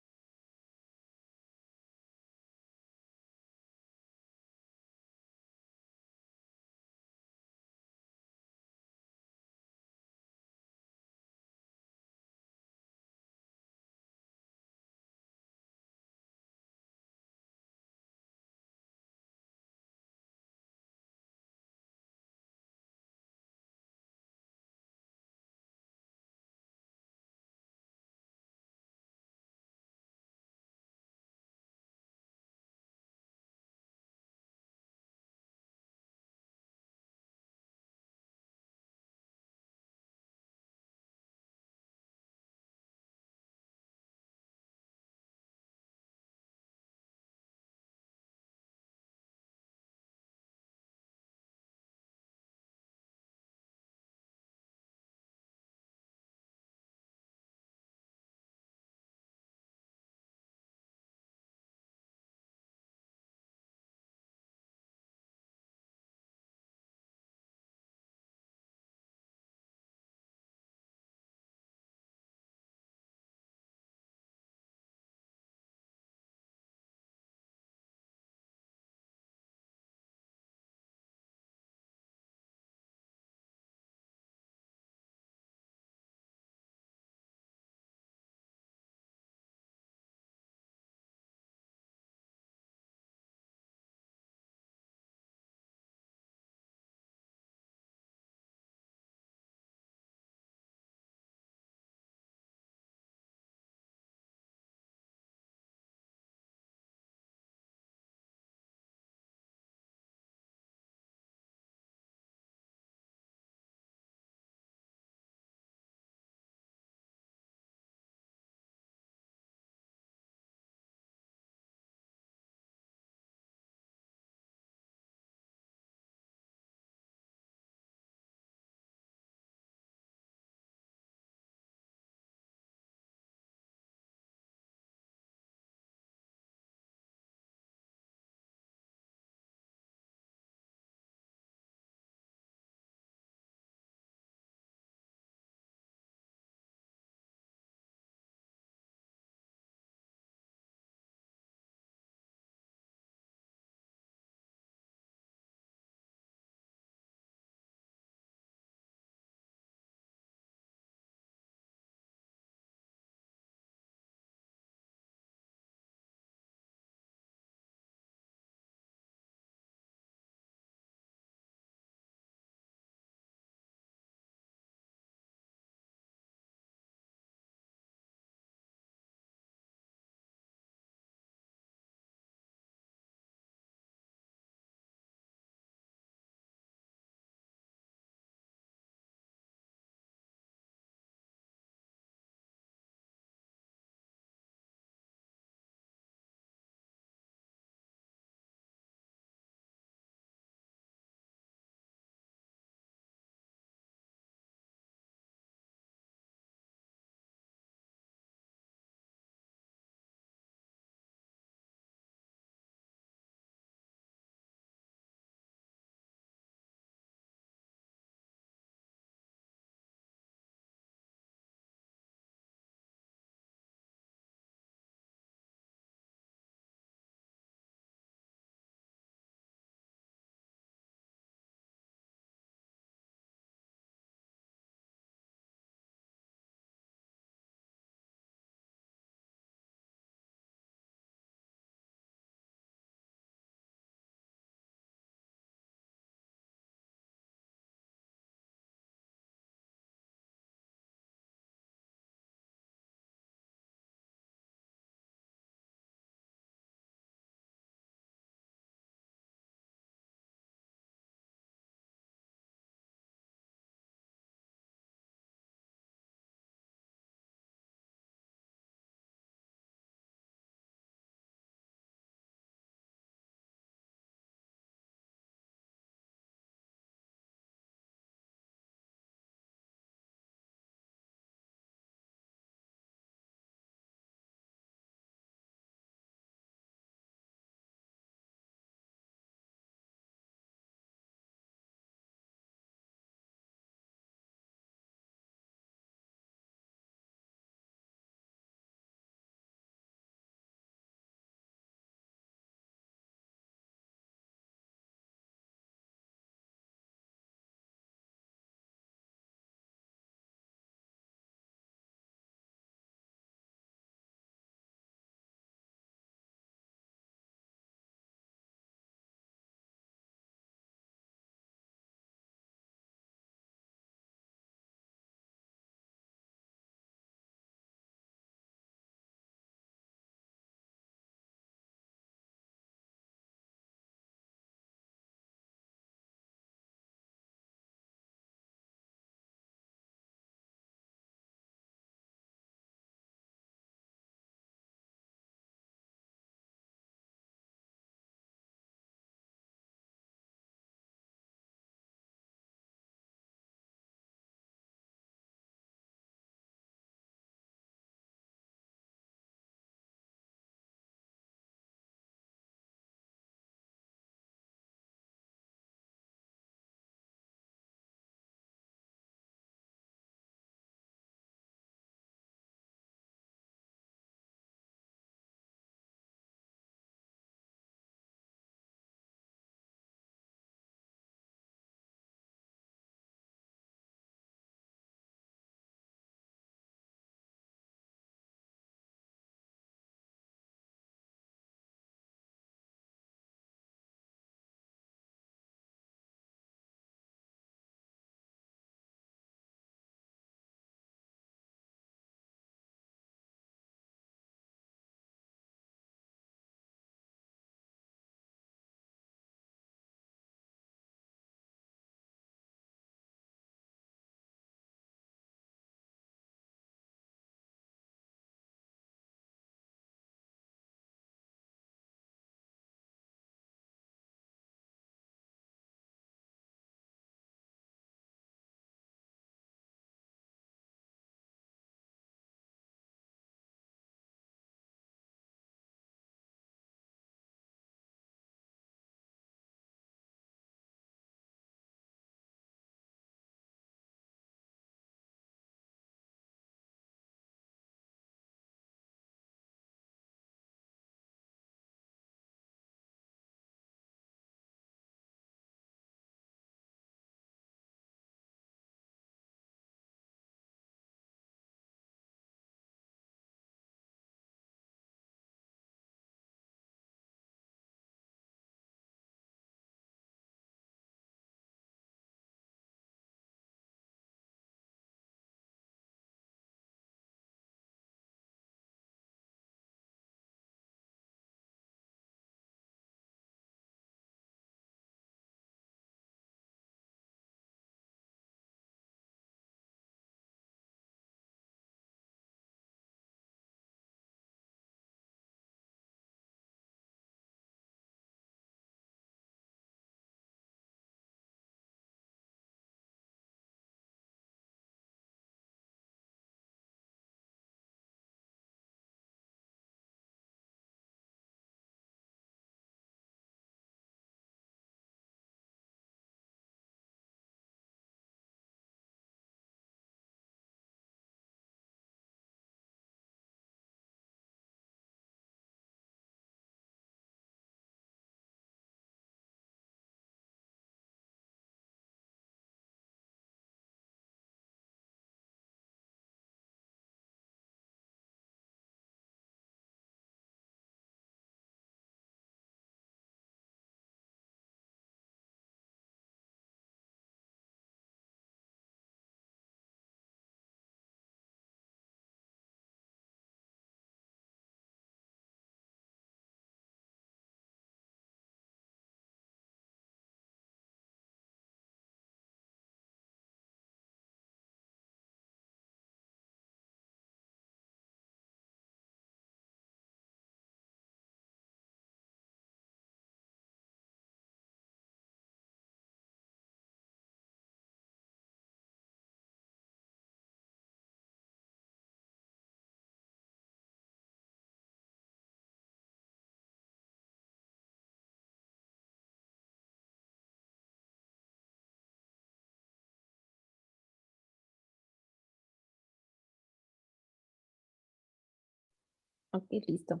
Ok, listo.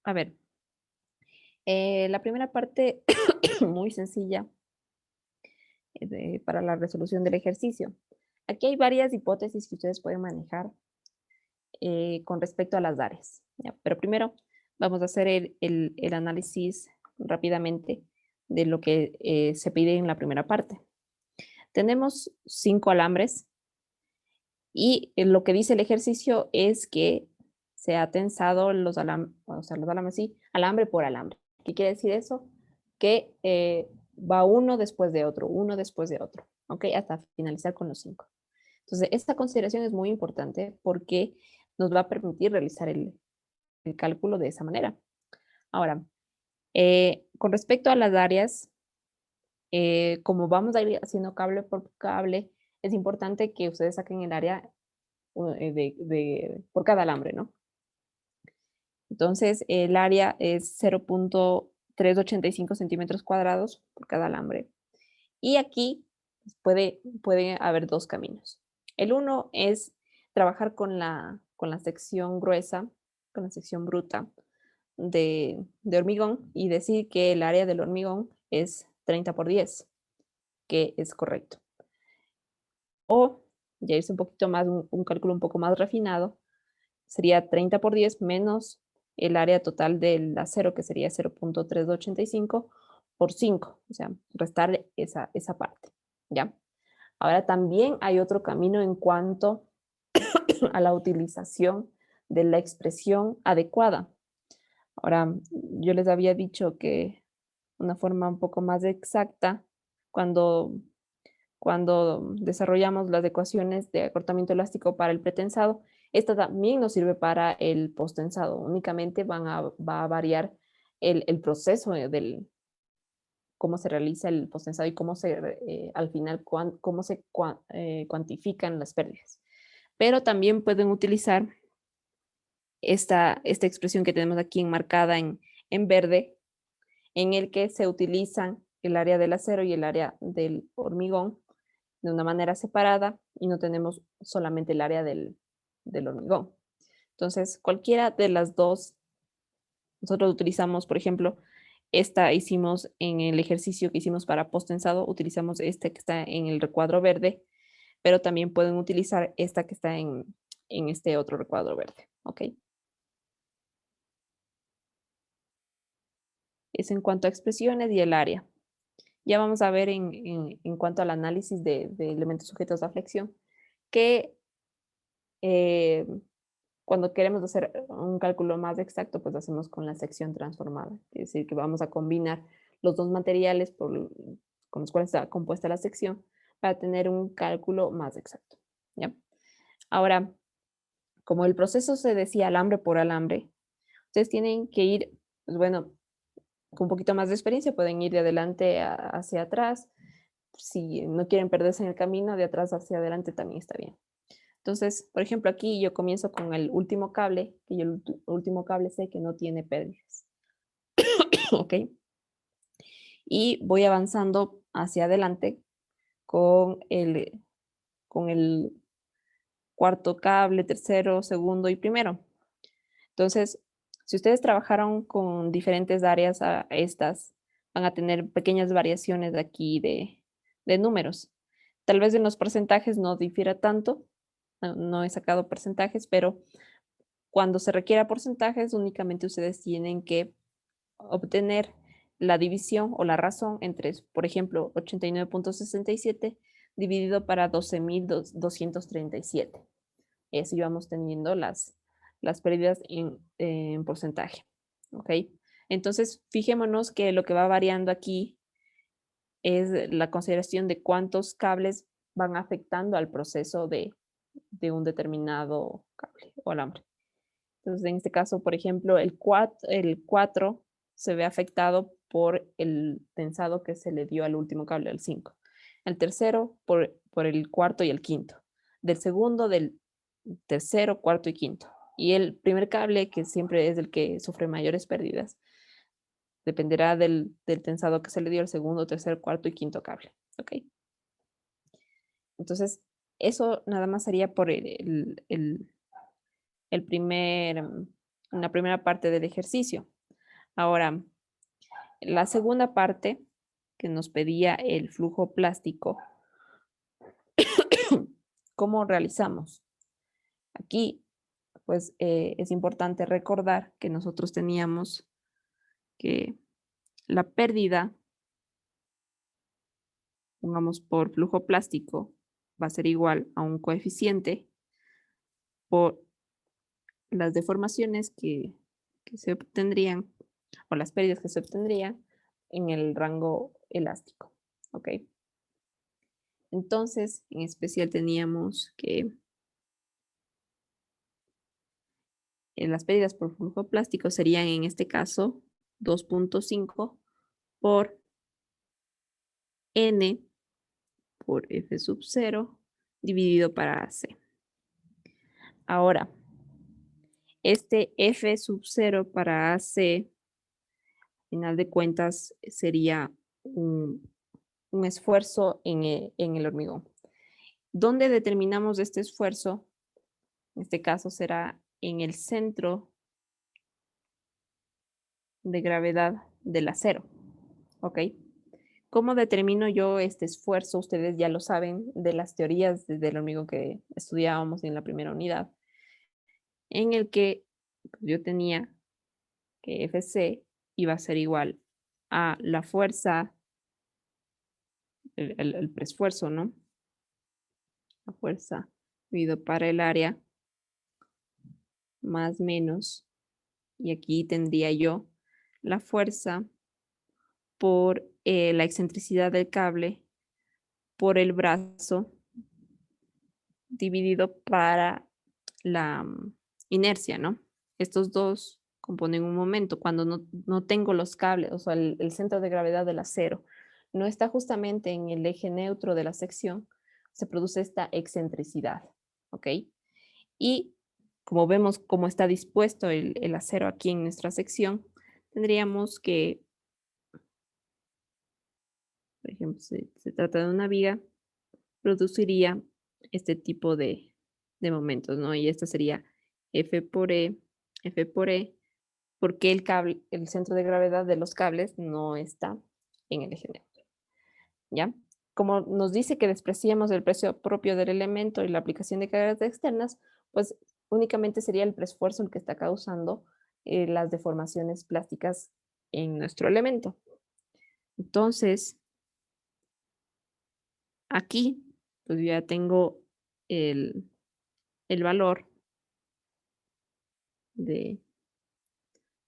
A ver, la primera parte muy sencilla para la resolución del ejercicio. Aquí hay varias hipótesis que ustedes pueden manejar con respecto a las áreas. ¿Ya? Pero primero vamos a hacer el análisis rápidamente de lo que se pide en la primera parte. Tenemos 5 alambres y lo que dice el ejercicio es que se ha tensado los alambres, o sea, los alambres sí, alambre por alambre. ¿Qué quiere decir eso? Que va uno después de otro, ¿ok? Hasta finalizar con los 5. Entonces, esta consideración es muy importante porque nos va a permitir realizar el cálculo de esa manera. Ahora, con respecto a las áreas, como vamos a ir haciendo cable por cable, es importante que ustedes saquen el área por cada alambre, ¿no? Entonces, el área es 0.385 centímetros cuadrados por cada alambre. Y aquí puede haber dos caminos. El uno es trabajar con la sección gruesa, con la sección bruta de hormigón y decir que el área del hormigón es 30 por 10, que es correcto. O ya irse un poquito más, un cálculo un poco más refinado, sería 30 por 10 menos el área total del acero, que sería 0.385 por 5, o sea, restar esa parte, ¿ya? Ahora también hay otro camino en cuanto a la utilización de la expresión adecuada. Ahora, yo les había dicho que una forma un poco más exacta, cuando desarrollamos las ecuaciones de acortamiento elástico para el pretensado, esta también nos sirve para el posttensado. Únicamente va a variar el proceso del cómo se realiza el posttensado y cómo al final cómo se cuantifican las pérdidas. Pero también pueden utilizar esta expresión que tenemos aquí enmarcada en verde, en el que se utilizan el área del acero y el área del hormigón de una manera separada y no tenemos solamente el área del hormigón. Entonces, cualquiera de las dos, nosotros utilizamos, por ejemplo, esta hicimos en el ejercicio que hicimos para posttensado, utilizamos este que está en el recuadro verde, pero también pueden utilizar esta que está en este otro recuadro verde, ¿ok? Es en cuanto a expresiones y el área. Ya vamos a ver en cuanto al análisis de elementos sujetos a flexión, que cuando queremos hacer un cálculo más exacto, pues hacemos con la sección transformada. Es decir, que vamos a combinar los dos materiales con los cuales está compuesta la sección para tener un cálculo más exacto, ¿ya? Ahora, como el proceso se decía alambre por alambre, ustedes tienen que ir, pues bueno, con un poquito más de experiencia, pueden ir de adelante hacia atrás. Si no quieren perderse en el camino, de atrás hacia adelante también está bien. Entonces, por ejemplo, aquí yo comienzo con el último cable, que yo el último cable sé que no tiene pérdidas. ¿Ok? Y voy avanzando hacia adelante con el cuarto cable, tercero, segundo y primero. Entonces, si ustedes trabajaron con diferentes áreas a estas, van a tener pequeñas variaciones aquí de números. Tal vez en los porcentajes no difiera tanto, no he sacado porcentajes, pero cuando se requiera porcentajes, únicamente ustedes tienen que obtener la división o la razón entre, por ejemplo, 89.67 dividido para 12.237. Así vamos teniendo las pérdidas en porcentaje. ¿Ok? Entonces, fijémonos que lo que va variando aquí es la consideración de cuántos cables van afectando al proceso de un determinado cable o alambre. Entonces, en este caso, por ejemplo, el 4 se ve afectado por el tensado que se le dio al último cable, al 5. El tercero, por el cuarto y el quinto. Del segundo, del tercero, cuarto y quinto. Y el primer cable, que siempre es el que sufre mayores pérdidas, dependerá del tensado que se le dio al segundo, tercer, cuarto y quinto cable. ¿Ok? Entonces, eso nada más sería por el primer en la primera parte del ejercicio. Ahora, la segunda parte que nos pedía el flujo plástico, ¿cómo realizamos? Aquí, pues, es importante recordar que nosotros teníamos que la pérdida, pongamos por flujo plástico, va a ser igual a un coeficiente por las deformaciones que se obtendrían o las pérdidas que se obtendrían en el rango elástico. ¿Ok? Entonces, en especial teníamos que las pérdidas por flujo plástico serían en este caso 2.5 por N por F sub 0 dividido para AC. Ahora, este F sub 0 para AC, al final de cuentas, sería un esfuerzo en el hormigón. ¿Dónde determinamos este esfuerzo? En este caso será en el centro de gravedad del acero. ¿Ok? ¿Cómo determino yo este esfuerzo? Ustedes ya lo saben de las teorías del hormigón que estudiábamos en la primera unidad, en el que yo tenía que Fc iba a ser igual a la fuerza, el preesfuerzo, ¿no? La fuerza dividido para el área más menos, y aquí tendría yo la fuerza por la excentricidad del cable por el brazo dividido para la inercia, ¿no? Estos dos componen un momento. Cuando no tengo los cables, o sea, el centro de gravedad del acero no está justamente en el eje neutro de la sección, se produce esta excentricidad, ¿ok? Y como vemos cómo está dispuesto el acero aquí en nuestra sección, tendríamos que, por ejemplo, si se trata de una viga, produciría este tipo de momentos, ¿no? Y esta sería F por E, porque el cable, el centro de gravedad de los cables no está en el eje neutro, ¿ya? Como nos dice que despreciemos el precio propio del elemento y la aplicación de cargas externas, pues únicamente sería el preesfuerzo el que está causando las deformaciones plásticas en nuestro elemento. Entonces, aquí, pues ya tengo el valor de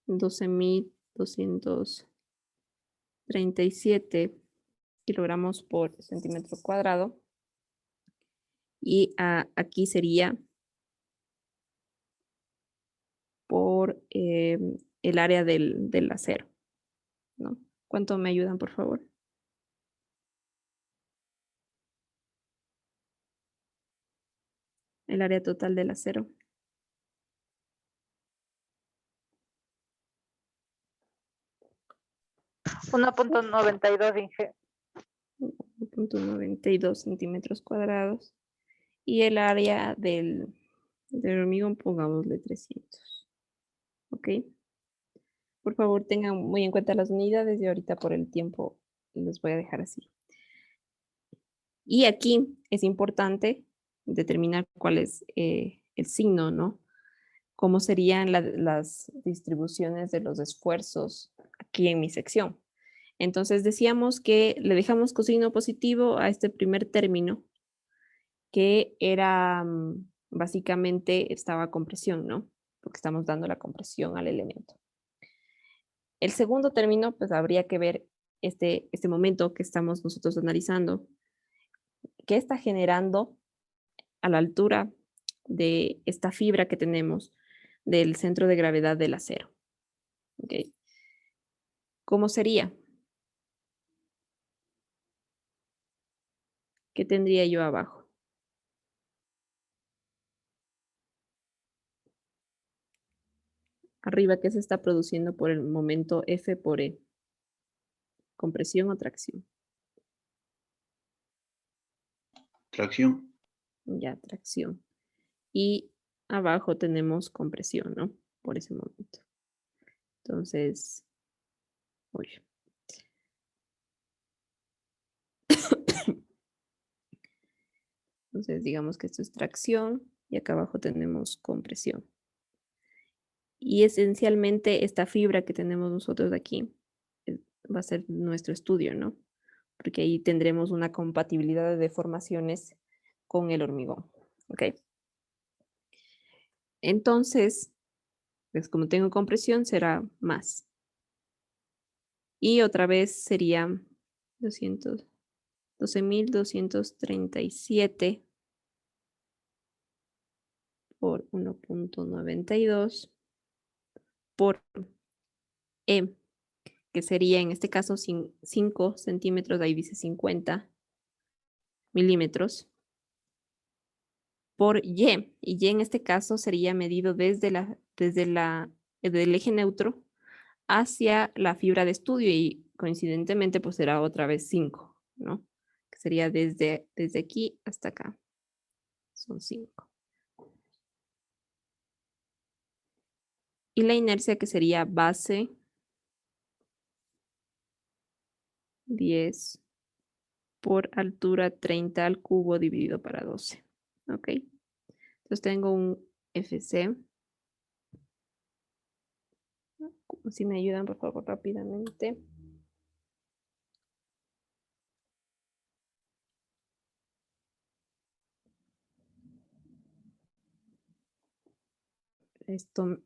12.237 kilogramos por centímetro cuadrado. Y aquí sería por el área del acero, ¿no? ¿Cuánto me ayudan, por favor? El área total del acero. 1.92, Inge. 1.92 centímetros cuadrados. Y el área del hormigón, pongámosle 300. ¿Ok? Por favor, tengan muy en cuenta las unidades y ahorita por el tiempo les voy a dejar así. Y aquí es importante determinar cuál es el signo, ¿no? Cómo serían las distribuciones de los esfuerzos aquí en mi sección. Entonces decíamos que le dejamos cosigno positivo a este primer término, que era básicamente estaba compresión, ¿no? Porque estamos dando la compresión al elemento. El segundo término, pues habría que ver este momento que estamos nosotros analizando, qué está generando a la altura de esta fibra que tenemos del centro de gravedad del acero. ¿Okay? ¿Cómo sería? ¿Qué tendría yo abajo? Arriba, ¿qué se está produciendo por el momento F por E? ¿Compresión o tracción? Tracción. Ya, tracción. Y abajo tenemos compresión, ¿no? por ese momento. Entonces, uy. Entonces, digamos que esto es tracción y acá abajo tenemos compresión. Y esencialmente esta fibra que tenemos nosotros aquí va a ser nuestro estudio, ¿no? Porque ahí tendremos una compatibilidad de deformaciones con el hormigón, ¿ok? Entonces, pues como tengo compresión, será más. Y otra vez sería 12.237 por 1.92 por E, que sería en este caso 5 centímetros, ahí dice 50 milímetros, por Y. Y Y en este caso sería medido desde del eje neutro hacia la fibra de estudio y coincidentemente pues será otra vez 5, ¿no? Que sería desde aquí hasta acá. Son 5. Y la inercia que sería base 10 por altura 30 al cubo dividido para 12. ¿Ok? Entonces tengo un FC. Si me ayudan, por favor, rápidamente. Esto,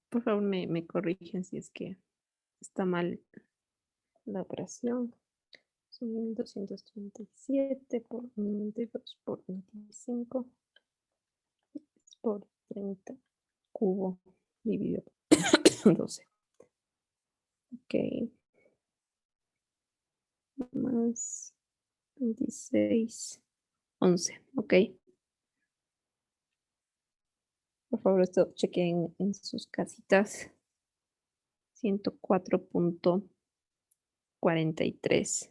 por favor, me corrigen si es que está mal la operación. Son 1.237 por 92 por 25 por 30 cubo dividido por 12. Ok. Más 26, 11. Ok. Por favor, esto chequen en sus casitas. 104.43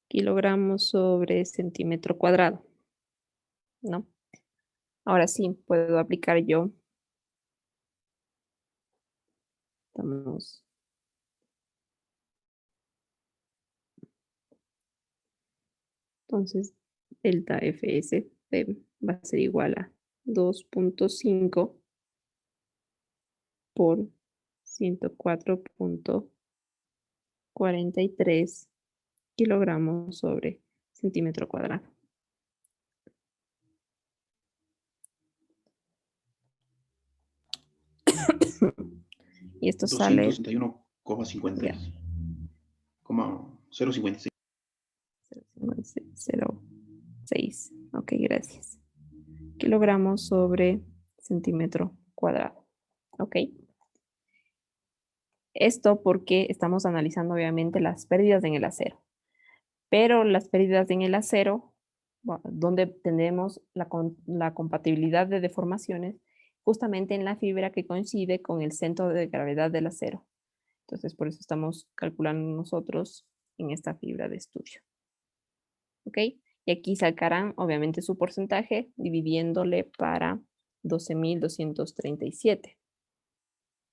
kilogramos sobre centímetro cuadrado, ¿no? Ahora sí, puedo aplicar yo. Estamos. Entonces, delta FS va a ser igual a 2.5 por 104.43 kilogramos sobre centímetro cuadrado. Y esto sale 261,56. 0,56. 0.06. Ok, gracias. Kilogramos sobre centímetro cuadrado. Ok. Esto porque estamos analizando obviamente las pérdidas en el acero. Pero las pérdidas en el acero, donde tenemos la compatibilidad de deformaciones, justamente en la fibra que coincide con el centro de gravedad del acero. Entonces, por eso estamos calculando nosotros en esta fibra de estudio. ¿Ok? Y aquí sacarán, obviamente, su porcentaje dividiéndole para 12.237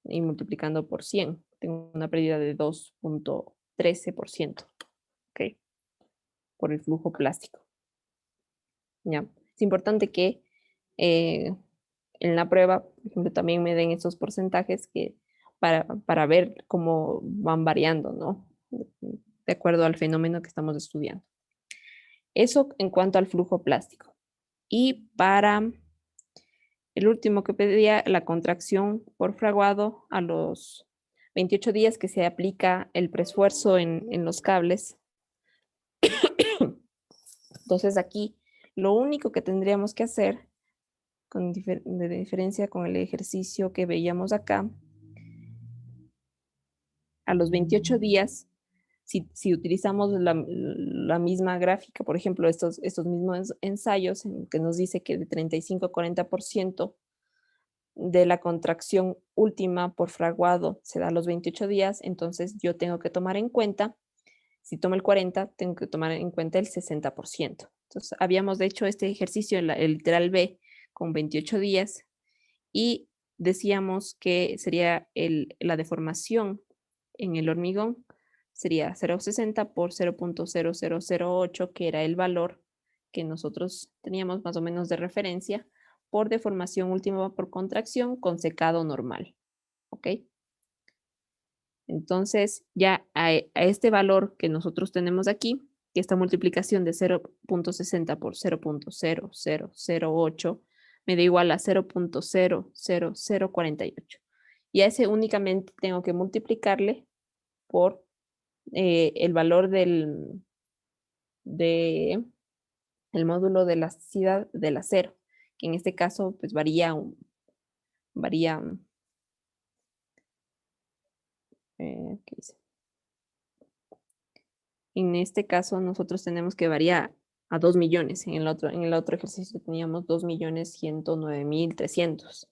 y multiplicando por 100. Tengo una pérdida de 2.13%. ¿Ok? Por el flujo plástico. ¿Ya? Es importante que en la prueba, por ejemplo, también me den esos porcentajes que para ver cómo van variando, ¿no? De acuerdo al fenómeno que estamos estudiando. Eso en cuanto al flujo plástico. Y para el último que pedía, la contracción por fraguado a los 28 días que se aplica el preesfuerzo en los cables. Entonces aquí lo único que tendríamos que hacer, de diferencia con el ejercicio que veíamos acá, a los 28 días, si utilizamos la misma gráfica, por ejemplo, estos mismos ensayos en que nos dice que de 35 a 40% de la contracción última por fraguado se da a los 28 días, entonces yo tengo que tomar en cuenta, si tomo el 40, tengo que tomar en cuenta el 60%. Entonces, habíamos hecho este ejercicio, el literal B, con 28 días, y decíamos que sería la deformación en el hormigón, sería 0,60 por 0,0008, que era el valor que nosotros teníamos más o menos de referencia, por deformación última por contracción con secado normal. ¿Ok? Entonces, ya a este valor que nosotros tenemos aquí, que esta multiplicación de 0,60 por 0,0008 me da igual a 0,00048. Y a ese únicamente tengo que multiplicarle por el valor del el módulo de elasticidad del acero, que en este caso pues varía, ¿qué dice? En este caso nosotros tenemos que variar a 2 millones. En el otro ejercicio teníamos 2.109.300.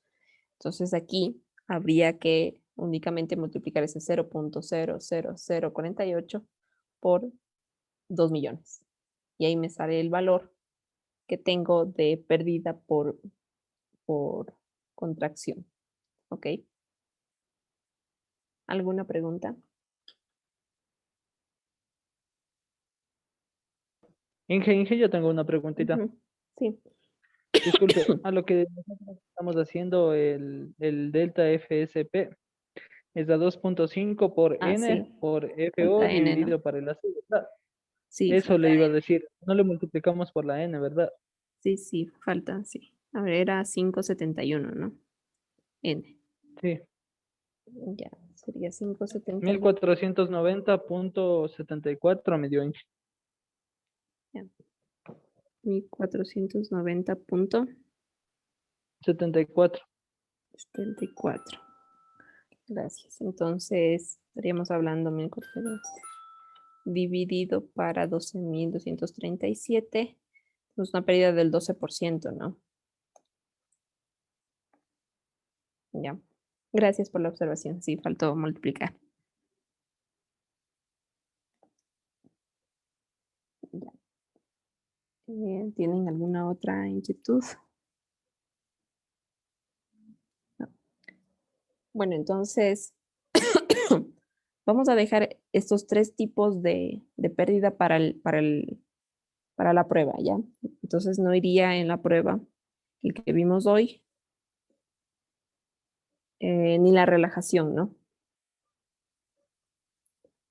Entonces aquí habría que únicamente multiplicar ese 0,00048 por 2 millones. Y ahí me sale el valor que tengo de pérdida por contracción. ¿Ok? ¿Alguna pregunta? Inge, yo tengo una preguntita. Ujú, sí. Disculpe, a lo que nosotros estamos haciendo el delta FSP es a 2.5 por Ah, N sí. por FO Falta N, ¿no? dividido por el AC, ¿verdad? Sí, Eso falta le iba a N. decir. No le multiplicamos por la N, ¿verdad? Sí, falta, sí. A ver, era 571, ¿no? N. Sí. Ya, sería 571. 1490.74 me dio Inge. Ya. 1490.74. 74. Gracias. Entonces, estaríamos hablando 1400 dividido para 12.237. Es una pérdida del 12%, ¿no? Ya. Gracias por la observación. Sí, faltó multiplicar. Ya. ¿Tienen alguna otra inquietud? No. Bueno, entonces vamos a dejar estos tres tipos de pérdida para la prueba, ¿ya? Entonces no iría en la prueba el que vimos hoy, ni la relajación, ¿no?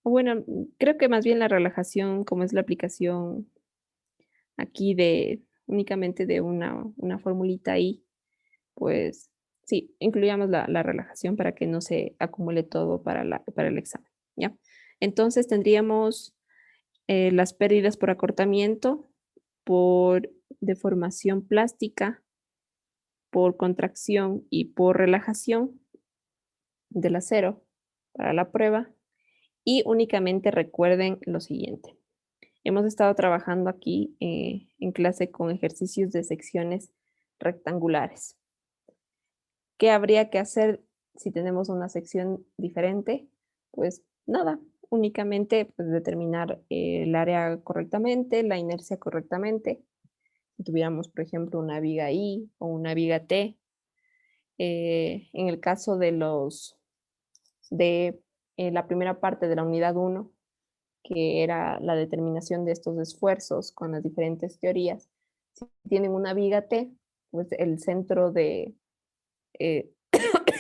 O bueno, creo que más bien la relajación, como es la aplicación aquí de únicamente de una formulita ahí, pues sí, incluyamos la relajación para que no se acumule todo para el examen, ¿ya? Entonces tendríamos las pérdidas por acortamiento, por deformación plástica, por contracción y por relajación del acero para la prueba. Y únicamente recuerden lo siguiente. Hemos estado trabajando aquí en clase con ejercicios de secciones rectangulares. ¿Qué habría que hacer si tenemos una sección diferente? Pues nada, únicamente pues, determinar el área correctamente, la inercia correctamente. Si tuviéramos, por ejemplo, una viga I o una viga T, en el caso de la primera parte de la unidad 1, que era la determinación de estos esfuerzos con las diferentes teorías, si tienen una viga T, pues el centro de el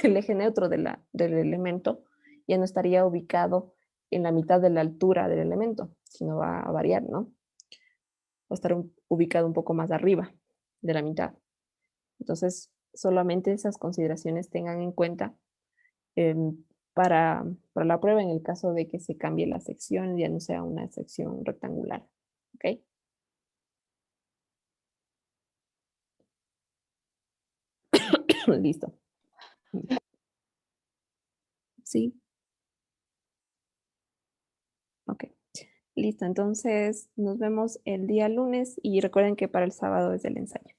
eje neutro del elemento ya no estaría ubicado en la mitad de la altura del elemento, sino va a variar, ¿no? Va a estar ubicado un poco más arriba de la mitad. Entonces, solamente esas consideraciones tengan en cuenta para la prueba en el caso de que se cambie la sección, ya no sea una sección rectangular. ¿Ok? Listo. Sí. Ok. Listo. Entonces, nos vemos el día lunes y recuerden que para el sábado es el ensayo.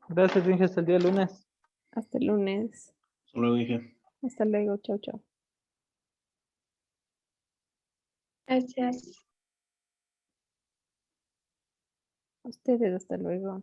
Gracias, Inge. Hasta el día lunes. Hasta el lunes. Hasta luego, Inge. Hasta luego. Chau, chau. Gracias. A ustedes, hasta luego.